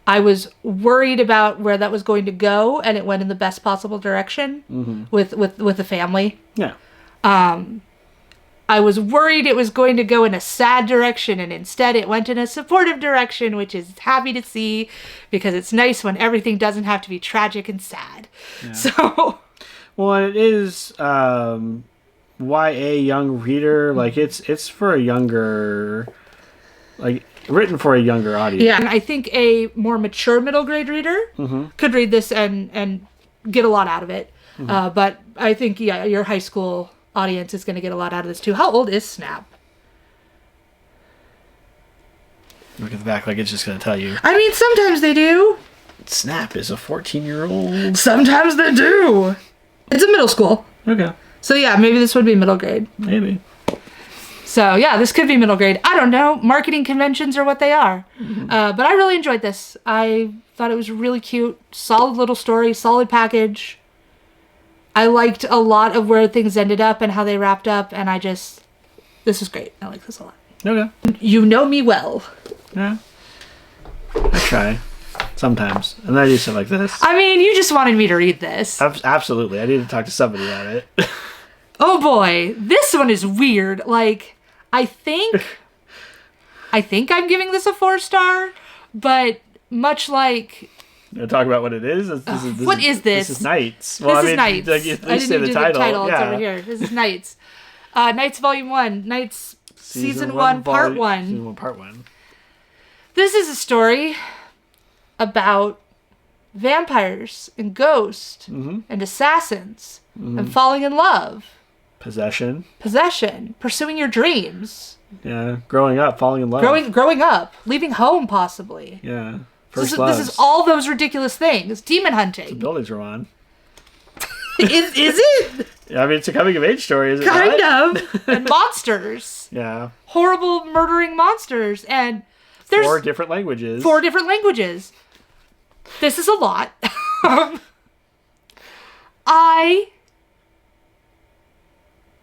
I was worried about where that was going to go, and it went in the best possible direction with the family. Yeah. I was worried it was going to go in a sad direction, and instead it went in a supportive direction, which is happy to see, because it's nice when everything doesn't have to be tragic and sad. Yeah. So... Well, it is... YA young reader. Like, it's for a younger... Like, written for a younger audience. Yeah, and I think a more mature middle grade reader could read this and get a lot out of it. But I think, yeah, your high school audience is going to get a lot out of this too. How old is Snap? Look at the back like it's just going to tell you. I mean, sometimes they do. Snap is a 14-year-old. Sometimes they do. It's a middle school. Okay. So yeah, maybe this would be middle grade. Maybe. So yeah, this could be middle grade. I don't know. Marketing conventions are what they are. But I really enjoyed this. I thought it was really cute. Solid little story. Solid package. I liked a lot of where things ended up and how they wrapped up. And this is great. I like this a lot. Okay. You know me well. Yeah. I try. Sometimes. And then I do stuff like this. I mean, you just wanted me to read this. Absolutely. I need to talk to somebody about it. Oh boy. This one is weird. Like... I think I'm giving this a 4-star, but much like... Talk about what it is? What is this? This is Knights. Well, this is Knights. Like, I didn't do the title. Yeah. It's over here. This is Knights. Knights Volume 1. Knights Season 1, Part 1. Season 1, Part 1. This is a story about vampires and ghosts and assassins and falling in love. Possession. Pursuing your dreams. Yeah. Growing up, falling in love. Growing up. Leaving home, possibly. Yeah. This is all those ridiculous things. Demon hunting. The buildings are on. Is it? I mean, it's a coming of age story, is it Kind not? of. And monsters. Yeah. Horrible murdering monsters. And there's 4 different languages. 4 different languages. This is a lot. I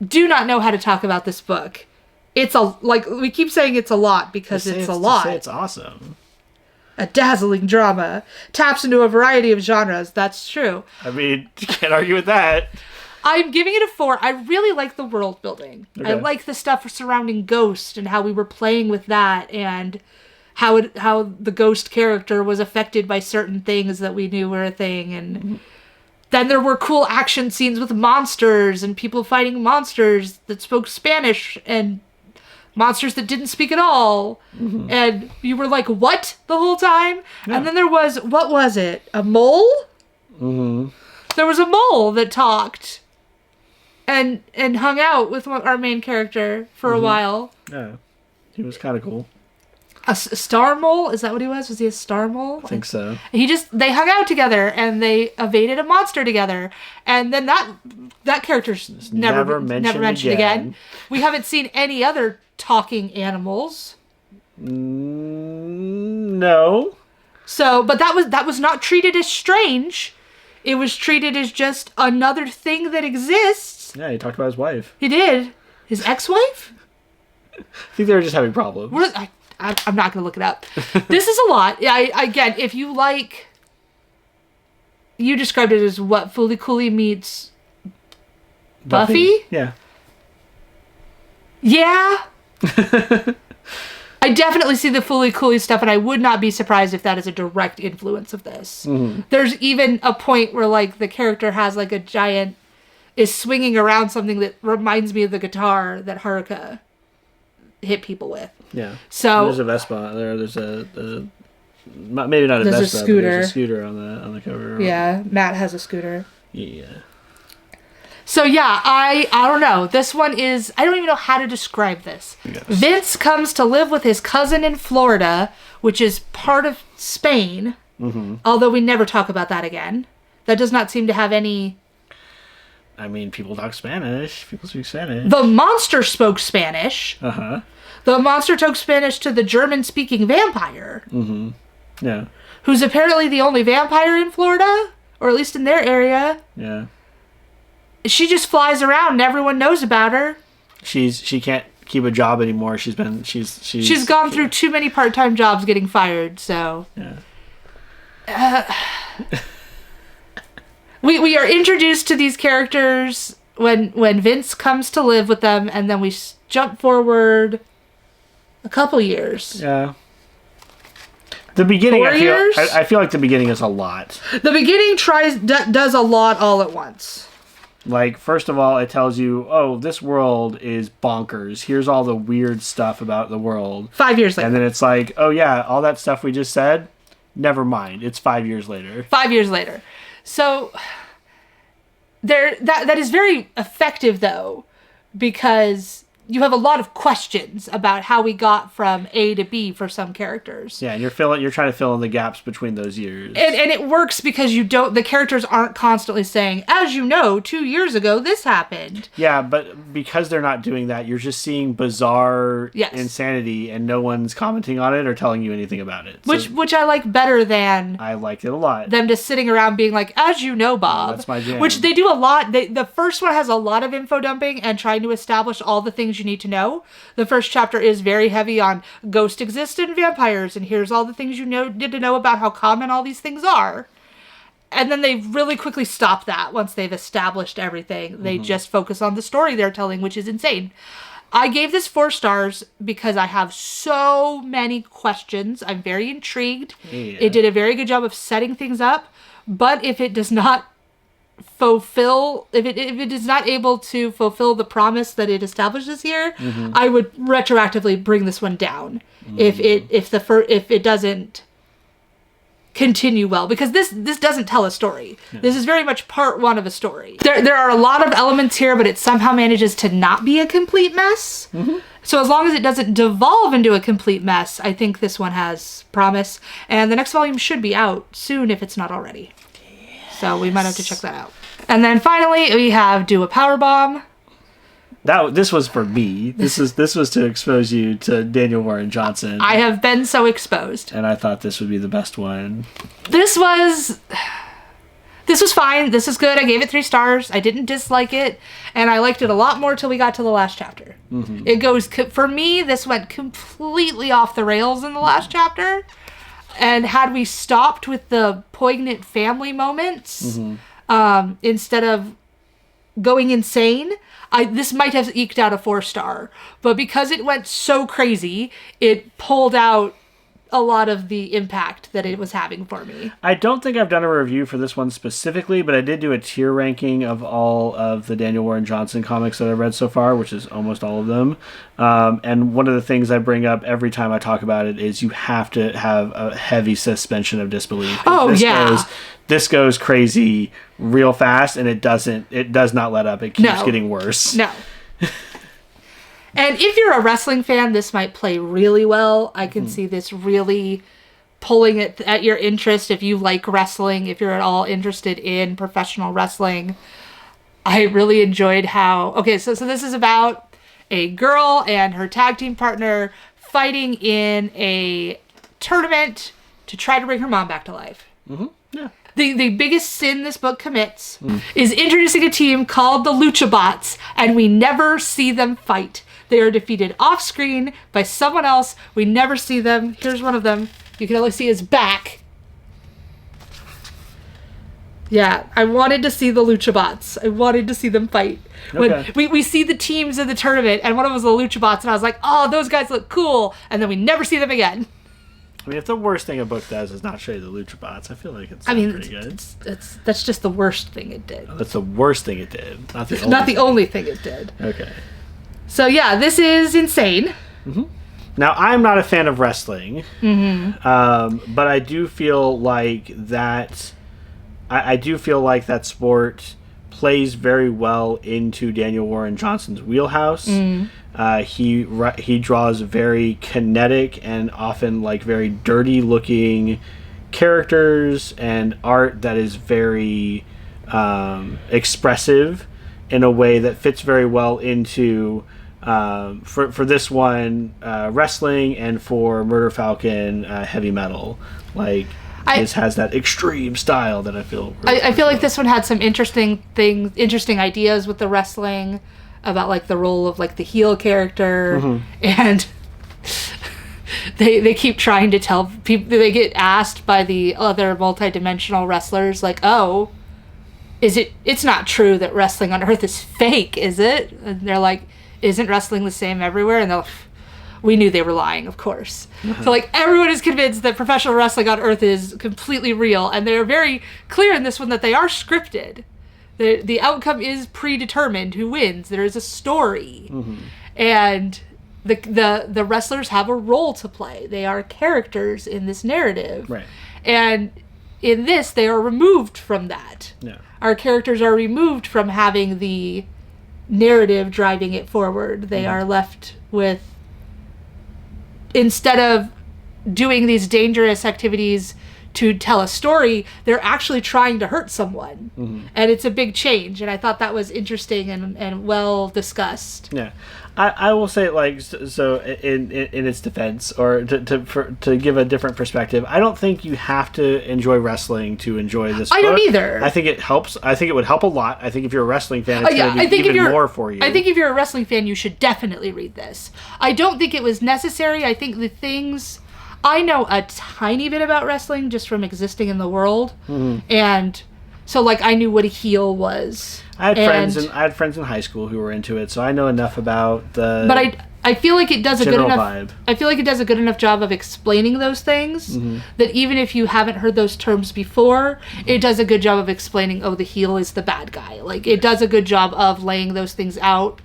do not know how to talk about this book. It's we keep saying it's a lot because it's a lot. It's awesome. A dazzling drama. Taps into a variety of genres. That's true. I mean, you can't argue with that. I'm giving it a 4. I really like the world building. Okay. I like the stuff surrounding Ghost and how we were playing with that and how the Ghost character was affected by certain things that we knew were a thing. And then there were cool action scenes with monsters and people fighting monsters that spoke Spanish and monsters that didn't speak at all. Mm-hmm. And you were like, what? The whole time? Yeah. And then there was, what was it? A mole? Mm-hmm. There was a mole that talked and hung out with our main character for a while. Yeah. He was kind of cool. A star mole? Is that what he was? Was he a star mole? I think so. They hung out together and they evaded a monster together. And then that character's never mentioned again. We haven't seen any other talking animals. No. So, but that was not treated as strange. It was treated as just another thing that exists. Yeah, he talked about his wife. He did. His ex-wife? I think they were just having problems. I'm not going to look it up. This is a lot. Again, if you like... You described it as what? Fooly Cooly meets... Buffy? Yeah. Yeah. I definitely see the Fooly Cooly stuff, and I would not be surprised if that is a direct influence of this. Mm-hmm. There's even a point where, like, the character has, like, a giant... is swinging around something that reminds me of the guitar that Haruka hit people with. Yeah. So there's a Vespa there. There's a maybe not a Vespa, a scooter. But there's a scooter on the cover. Yeah, Matt has a scooter. Yeah. So yeah, I don't know. This one is, I don't even know how to describe this. Yes. Vince comes to live with his cousin in Florida, which is part of Spain. Mm-hmm. Although we never talk about that again. That does not seem to have any... I mean, people talk Spanish. People speak Spanish. The monster spoke Spanish. Uh-huh. The monster spoke Spanish to the German-speaking vampire. Mm-hmm. Yeah. Who's apparently the only vampire in Florida, or at least in their area. Yeah. She just flies around and everyone knows about her. She can't keep a job anymore. She's gone through too many part-time jobs getting fired, so. Yeah. We are introduced to these characters when Vince comes to live with them, and then we jump forward a couple years. Yeah. The beginning, 4 years? I feel like the beginning is a lot. The beginning does a lot all at once. Like, first of all, it tells you, oh, this world is bonkers. Here's all the weird stuff about the world. 5 years later. And then it's like, oh yeah, all that stuff we just said, never mind. It's 5 years later. 5 years later. So that is very effective, though, because you have a lot of questions about how we got from A to B for some characters. Yeah, and you're trying to fill in the gaps between those years. And it works because the characters aren't constantly saying, as you know, 2 years ago this happened. Yeah, but because they're not doing that, you're just seeing bizarre insanity and no one's commenting on it or telling you anything about it. Which I like better than... I liked it a lot. Them just sitting around being like, as you know, Bob. That's my jam. Which they do a lot. The first one has a lot of info dumping and trying to establish all the things you need to know. The first chapter is very heavy on ghosts exist and vampires, and here's all the things you need to know about how common all these things are. And then they really quickly stop that once they've established everything. They just focus on the story they're telling, which is insane. I gave this 4 stars because I have so many questions. I'm very intrigued. Yeah. It did a very good job of setting things up, but if it does not if it is not able to fulfill the promise that it establishes here, I would retroactively bring this one down if it doesn't continue well, because this doesn't tell a story. This is very much part 1 of a story. There are a lot of elements here, but it somehow manages to not be a complete mess. So as long as it doesn't devolve into a complete mess, I think this one has promise, and the next volume should be out soon if it's not already. So we might have to check that out. And then finally, we have Do a Powerbomb. This was for me. This was to expose you to Daniel Warren Johnson. I have been so exposed. And I thought this would be the best one. This was fine. This is good. I gave it 3 stars. I didn't dislike it. And I liked it a lot more till we got to the last chapter. Mm-hmm. It goes, for me, this went completely off the rails in the last chapter. And had we stopped with the poignant family moments, instead of going insane, this might have eked out a 4-star. But because it went so crazy, it pulled out a lot of the impact that it was having for me. I don't think I've done a review for this one specifically, but I did do a tier ranking of all of the Daniel Warren Johnson comics that I've read so far, which is almost all of them. And one of the things I bring up every time I talk about it is you have to have a heavy suspension of disbelief. This goes crazy real fast, and it does not let up. It keeps getting worse. No. And if you're a wrestling fan, this might play really well. I can see this really pulling it at your interest if you like wrestling, if you're at all interested in professional wrestling. I really enjoyed how... Okay, so this is about a girl and her tag team partner fighting in a tournament to try to bring her mom back to life. Mm-hmm. Yeah. The biggest sin this book commits is introducing a team called the Lucha Bots, and we never see them fight. They are defeated off-screen by someone else. We never see them. Here's one of them. You can only see his back. Yeah, I wanted to see the Lucha Bots. I wanted to see them fight. Okay. When we see the teams in the tournament, and one of them was the Lucha Bots, and I was like, oh, those guys look cool. And then we never see them again. I mean, if the worst thing a book does is not show you the Lucha Bots, I feel like it's pretty good. That's just the worst thing it did. Oh, that's the worst thing it did. Not the only not the only thing it did. Okay. So yeah, this is insane. Mm-hmm. Now, I'm not a fan of wrestling, but I do feel like that. I do feel like that sport plays very well into Daniel Warren Johnson's wheelhouse. He draws very kinetic and often like very dirty looking characters and art that is very expressive in a way that fits very well into for this one wrestling, and for Murder Falcon heavy metal. Like this has that extreme style that I feel. I feel like this one had some interesting ideas with the wrestling about like the role of like the heel character, and they keep trying to tell people. They get asked by the other multi-dimensional wrestlers like, oh, it's not true that wrestling on Earth is fake, is it? And they're like, isn't wrestling the same everywhere? And we knew they were lying, of course. So like everyone is convinced that professional wrestling on Earth is completely real, and they're very clear in this one that they are scripted. The outcome is predetermined. Who wins? There is a story, and the wrestlers have a role to play. They are characters in this narrative, right? And in this, they are removed from that. Yeah. Our characters are removed from having the narrative driving it forward. They are left with, instead of doing these dangerous activities to tell a story, they're actually trying to hurt someone. And it's a big change, and I thought that was interesting and well discussed. Yeah. I will say, like, so in its defense, or to give a different perspective, I don't think you have to enjoy wrestling to enjoy this book. I don't either. I think it helps. I think it would help a lot. I think if you're a wrestling fan, it's going to be even more for you. I think if you're a wrestling fan, you should definitely read this. I don't think it was necessary. I think the things... I know a tiny bit about wrestling just from existing in the world, and so like I knew what a heel was. I had friends in high school who were into it, so I know enough about the. But I feel like it does a good enough vibe. I feel like it does a good enough job of explaining those things that even if you haven't heard those terms before, it does a good job of explaining. Oh, the heel is the bad guy. Like it does a good job of laying those things out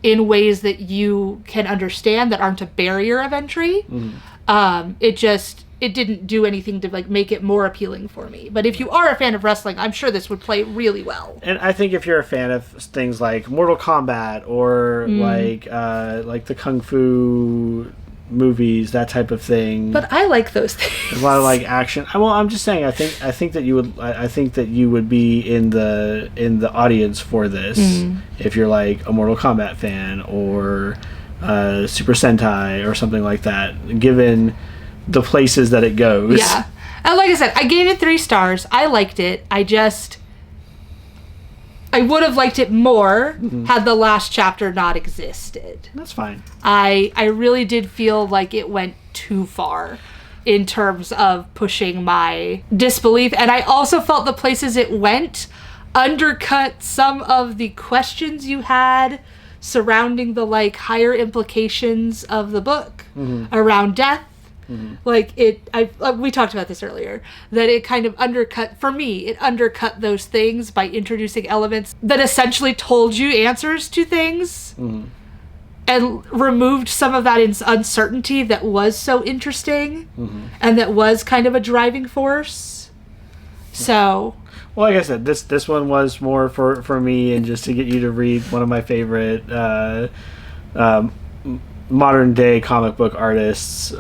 in ways that you can understand that aren't a barrier of entry. It didn't do anything to like make it more appealing for me. But if you are a fan of wrestling, I'm sure this would play really well. And I think if you're a fan of things like Mortal Kombat or like the Kung Fu movies, that type of thing. But I like those things. There's a lot of like action. Well, I'm just saying. I think that you would be in the audience for this if you're like a Mortal Kombat fan or Super Sentai or something like that. Given the places that it goes. Yeah, and like I said, I gave it 3 stars. I liked it. I would have liked it more had the last chapter not existed. That's fine. I really did feel like it went too far in terms of pushing my disbelief. And I also felt the places it went undercut some of the questions you had surrounding the like higher implications of the book around death. Like we talked about this earlier, that it kind of undercut those things by introducing elements that essentially told you answers to things and removed some of that uncertainty that was so interesting and that was kind of a driving force. So, well, like I said, this one was more for me and just to get you to read one of my favorite modern day comic book artists.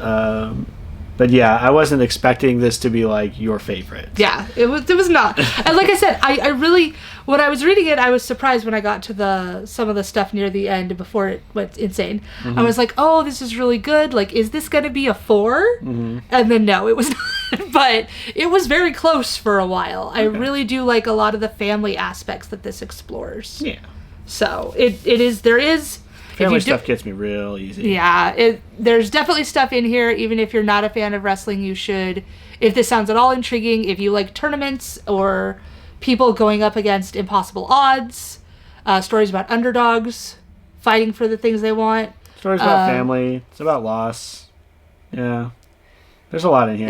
But yeah, I wasn't expecting this to be like your favorite. Yeah, it was not. And like I said, I really, when I was reading it, I was surprised when I got to some of the stuff near the end before it went insane. I was like, oh, this is really good. Like, is this going to be a 4? And then no, it was not. But it was very close for a while. I really do like a lot of the family aspects that this explores. Yeah. So there is family stuff gets me real easy. Yeah, there's definitely stuff in here. Even if you're not a fan of wrestling, you should. If this sounds at all intriguing, if you like tournaments or people going up against impossible odds, stories about underdogs fighting for the things they want. Stories about family. It's about loss. Yeah. There's a lot in here.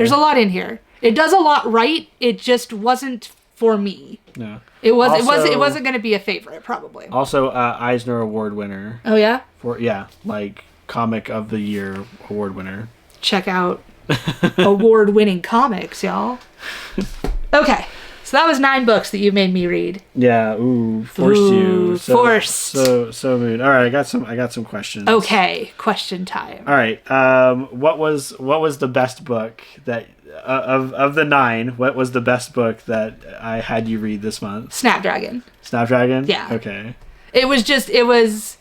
It does a lot right. It just wasn't for me. No. It wasn't going to be a favorite, probably. Also, Eisner Award winner. Oh yeah. Like Comic of the Year award winner. Check out award-winning comics, y'all. Okay, so that was 9 books that you made me read. Yeah. Forced you. Forced. So mood. All right, I got some questions. Okay, question time. All right. What was the best book that of the 9? What was the best book that I had you read this month? Snapdragon. Yeah. Okay. It was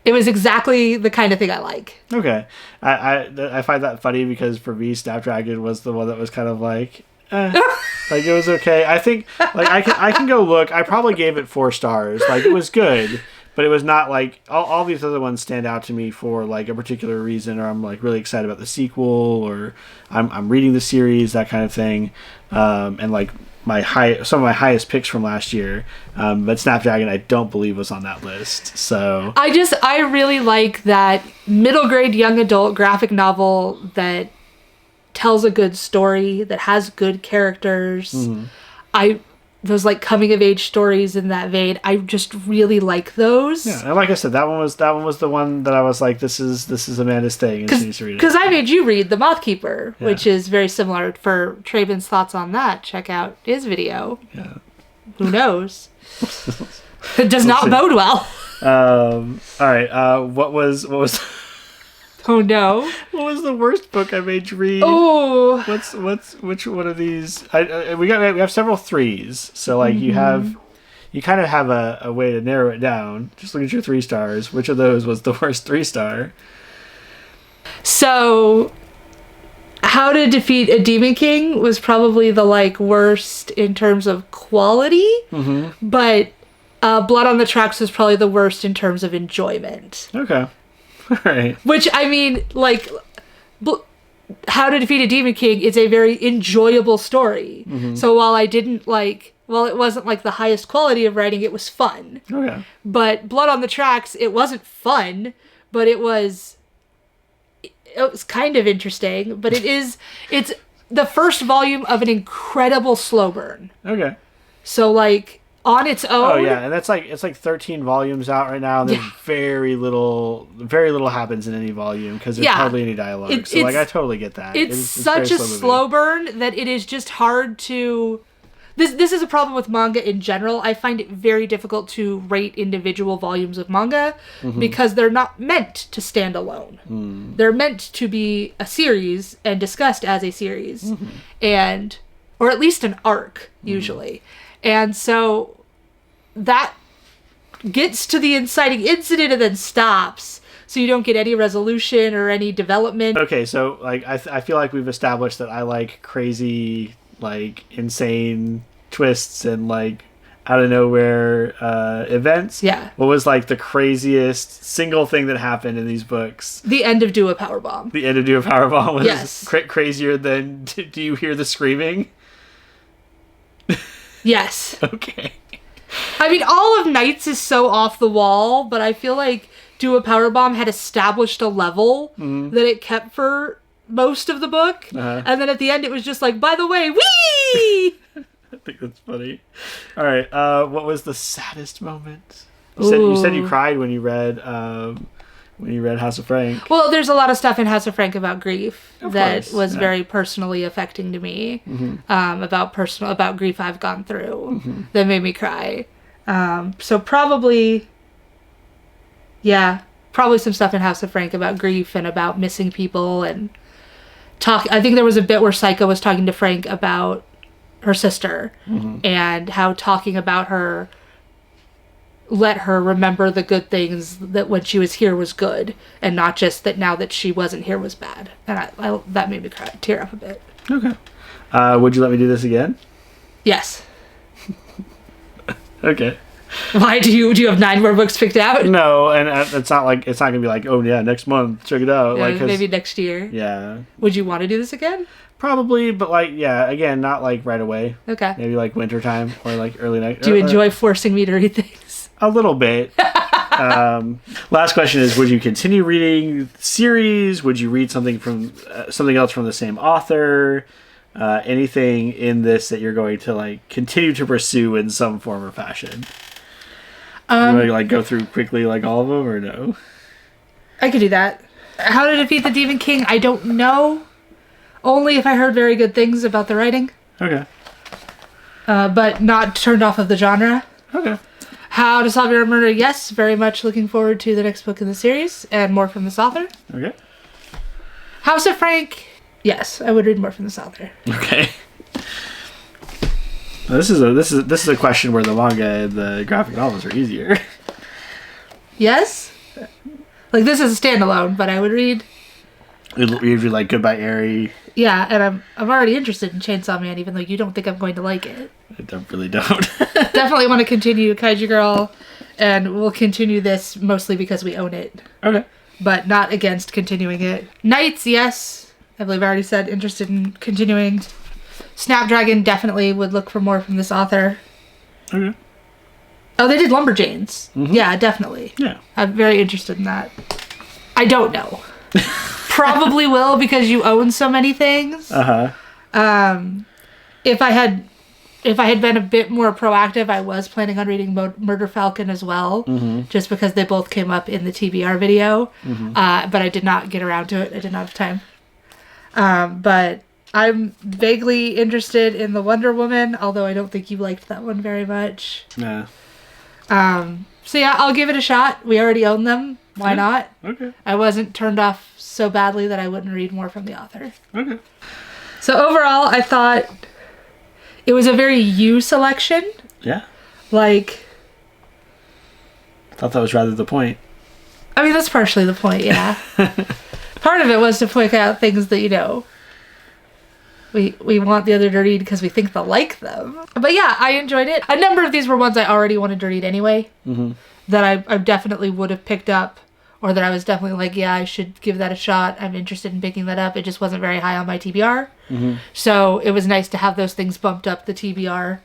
exactly the kind of thing I like. Okay. I find that funny because for me, Snapdragon was the one that was kind of like, like it was okay. I think like I can go look. I probably gave it 4 stars. Like it was good, but it was not like all these other ones stand out to me for like a particular reason, or I'm like really excited about the sequel, or I'm reading the series, that kind of thing, and like some of my highest picks from last year, but Snapdragon I don't believe was on that list. So I really like that middle grade young adult graphic novel that tells a good story, that has good characters. Those like coming of age stories in that vein, I just really like those. Yeah, and like I said, that one was the one that I was like, this is Amanda's thing, and she needs to read it. Because I made you read The Mothkeeper, which is very similar. For Traben's thoughts on that, check out his video. Yeah. Who knows? It does not bode well. All right. What was? Oh no! What was the worst book I made you read? Oh, which one of these? We have several 3s, so like you kind of have a way to narrow it down. Just look at your 3 stars. Which of those was the worst 3-star? So, How to Defeat a Demon King was probably the like worst in terms of quality, but Blood on the Tracks was probably the worst in terms of enjoyment. Okay. All right. Which, I mean, like, How to Defeat a Demon King is a very enjoyable story. So while it wasn't like the highest quality of writing, it was fun. Okay. But Blood on the Tracks, it wasn't fun, but it was kind of interesting. But it's the first volume of an incredible slow burn. Okay. So like, on its own. Oh yeah, and it's like 13 volumes out right now, and there's very little happens in any volume because there's hardly any dialogue. So like I totally get that. It's such a slow burn that it is just hard to. This is a problem with manga in general. I find it very difficult to rate individual volumes of manga because they're not meant to stand alone. They're meant to be a series and discussed as a series, and or at least an arc usually. And so that gets to the inciting incident and then stops. So you don't get any resolution or any development. Okay, so like I feel like we've established that I like crazy, like insane twists and like out of nowhere events. Yeah. What was like the craziest single thing that happened in these books? The end of Do a Powerbomb. The end of Do a Powerbomb was Yes. Crazier than Do You Hear the Screaming? Yes. Okay. I mean, all of Knights is so off the wall, but I feel like Do a Powerbomb had established a level that it kept for most of the book. And then at the end, it was just like, by the way, whee! I think that's funny. All right. What was the saddest moment? You said you cried when you read House of Frank. Well, there's a lot of stuff in House of Frank about grief that course, was yeah. very personally affecting to me. About grief I've gone through that made me cry. So probably some stuff in House of Frank about grief and about missing people and I think there was a bit where Psycho was talking to Frank about her sister and how talking about her let her remember the good things that when she was here was good and not just that now that she wasn't here was bad. And I that made me tear up a bit. Okay. Would you let me do this again? Yes. Okay. Why do you have 9 more books picked out? No, and it's not gonna be like, oh yeah, next month, check it out. Yeah, like maybe next year. Yeah. Would you want to do this again? Probably, but like again, not like right away. Okay. Maybe like winter time or like early next. Do you enjoy forcing me to read things? A little bit. Last question is: would you continue reading the series? Would you read something else from the same author? Anything in this that you're going to like continue to pursue in some form or fashion? You want to like go through quickly like all of them or no? I could do that. How to Defeat the Demon King? I don't know. Only if I heard very good things about the writing. Okay. But not turned off of the genre. Okay. How to Solve Your Own Murder? Yes, very much looking forward to the next book in the series and more from this author. Okay. House of Frank? Yes, I would read more from this author. Okay. This is a question where the manga and the graphic novels are easier. Yes? Like this is a standalone, but I would read. You'd read like Goodbye Eri. Yeah, and I'm already interested in Chainsaw Man, even though you don't think I'm going to like it. I really don't. Definitely want to continue Kaiju Girl, and we'll continue this mostly because we own it. Okay. But not against continuing it. Knights, yes. I believe I already said interested in continuing. Snapdragon definitely would look for more from this author. Okay. Oh, they did Lumberjanes. Yeah, definitely. Yeah. I'm very interested in that. I don't know. Probably will because you own so many things. If I had been a bit more proactive, I was planning on reading Murder Falcon as well, just because they both came up in the TBR video. But I did not get around to it. I did not have time. But I'm vaguely interested in the Wonder Woman, although I don't think you liked that one very much. Yeah. So yeah, I'll give it a shot. We already own them. Why not? Okay. I wasn't turned off so badly that I wouldn't read more from the author. Okay. So overall, I thought it was a very you selection. Yeah. Like, I thought that was rather the point. I mean, that's partially the point, yeah. Part of it was to point out things that, you know, we want the other to read because we think they'll like them. But yeah, I enjoyed it. A number of these were ones I already wanted to read anyway. That I definitely would have picked up, or that I was definitely like, yeah, I should give that a shot. I'm interested in picking that up. It just wasn't very high on my TBR. So it was nice to have those things bumped up the TBR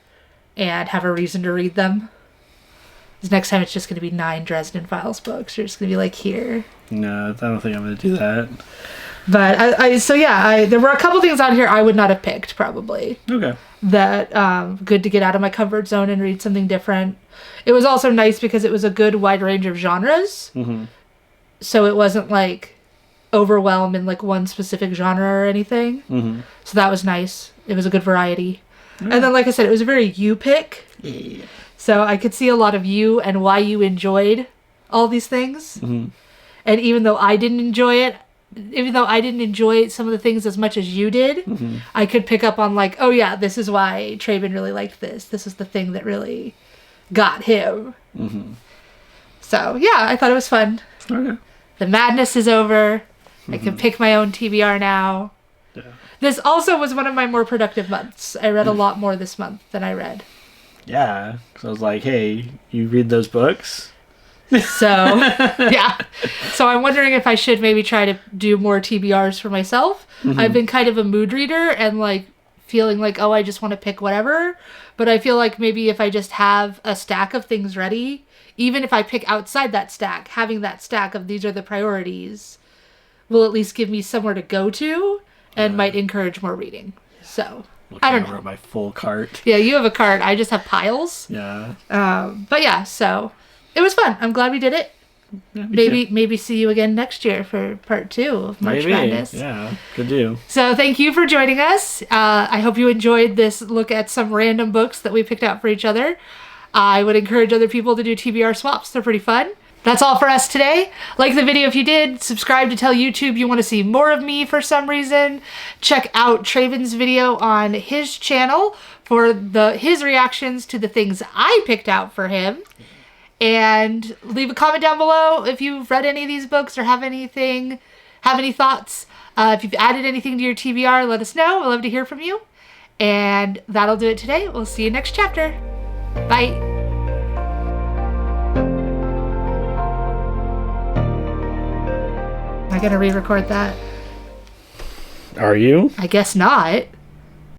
and have a reason to read them. Because next time it's just going to be 9 Dresden Files books. You're just going to be like, here. No, I don't think I'm going to do that. But there were a couple things on here I would not have picked, probably. Okay. That good to get out of my comfort zone and read something different. It was also nice because it was a good wide range of genres. So it wasn't like overwhelmed in like one specific genre or anything. So that was nice. It was a good variety. And then, like I said, it was a very you pick. Yeah. So I could see a lot of you and why you enjoyed all these things. Mm-hmm. And even though I didn't enjoy some of the things as much as you did, Mm-hmm. I could pick up on like, oh yeah, this is why Traben really liked this. This is the thing that really got him. Mm-hmm. So yeah, I thought it was fun. Okay. The madness is over. I can pick my own TBR now. Yeah. This also was one of my more productive months. I read a lot more this month than I read. Yeah. So I was like, hey, you read those books? So, yeah. So I'm wondering if I should maybe try to do more TBRs for myself. Mm-hmm. I've been kind of a mood reader and like feeling like, oh, I just want to pick whatever. But I feel like maybe if I just have a stack of things ready, even if I pick outside that stack, having that stack of these are the priorities will at least give me somewhere to go to and might encourage more reading. So, I don't know. My full cart. Yeah, you have a cart. I just have piles. Yeah. But yeah, so it was fun. I'm glad we did it. Yeah, me too. Maybe see you again next year for part 2 of March Madness. Yeah, could do. So thank you for joining us. I hope you enjoyed this look at some random books that we picked out for each other. I would encourage other people to do TBR swaps. They're pretty fun. That's all for us today. Like the video if you did. Subscribe to tell YouTube you want to see more of me for some reason. Check out Traven's video on his channel for his reactions to the things I picked out for him. And leave a comment down below if you've read any of these books or have any thoughts. If you've added anything to your TBR, let us know. We'd love to hear from you. And that'll do it today. We'll see you next chapter. Bye. Am I gonna re-record that? Are you? I guess not.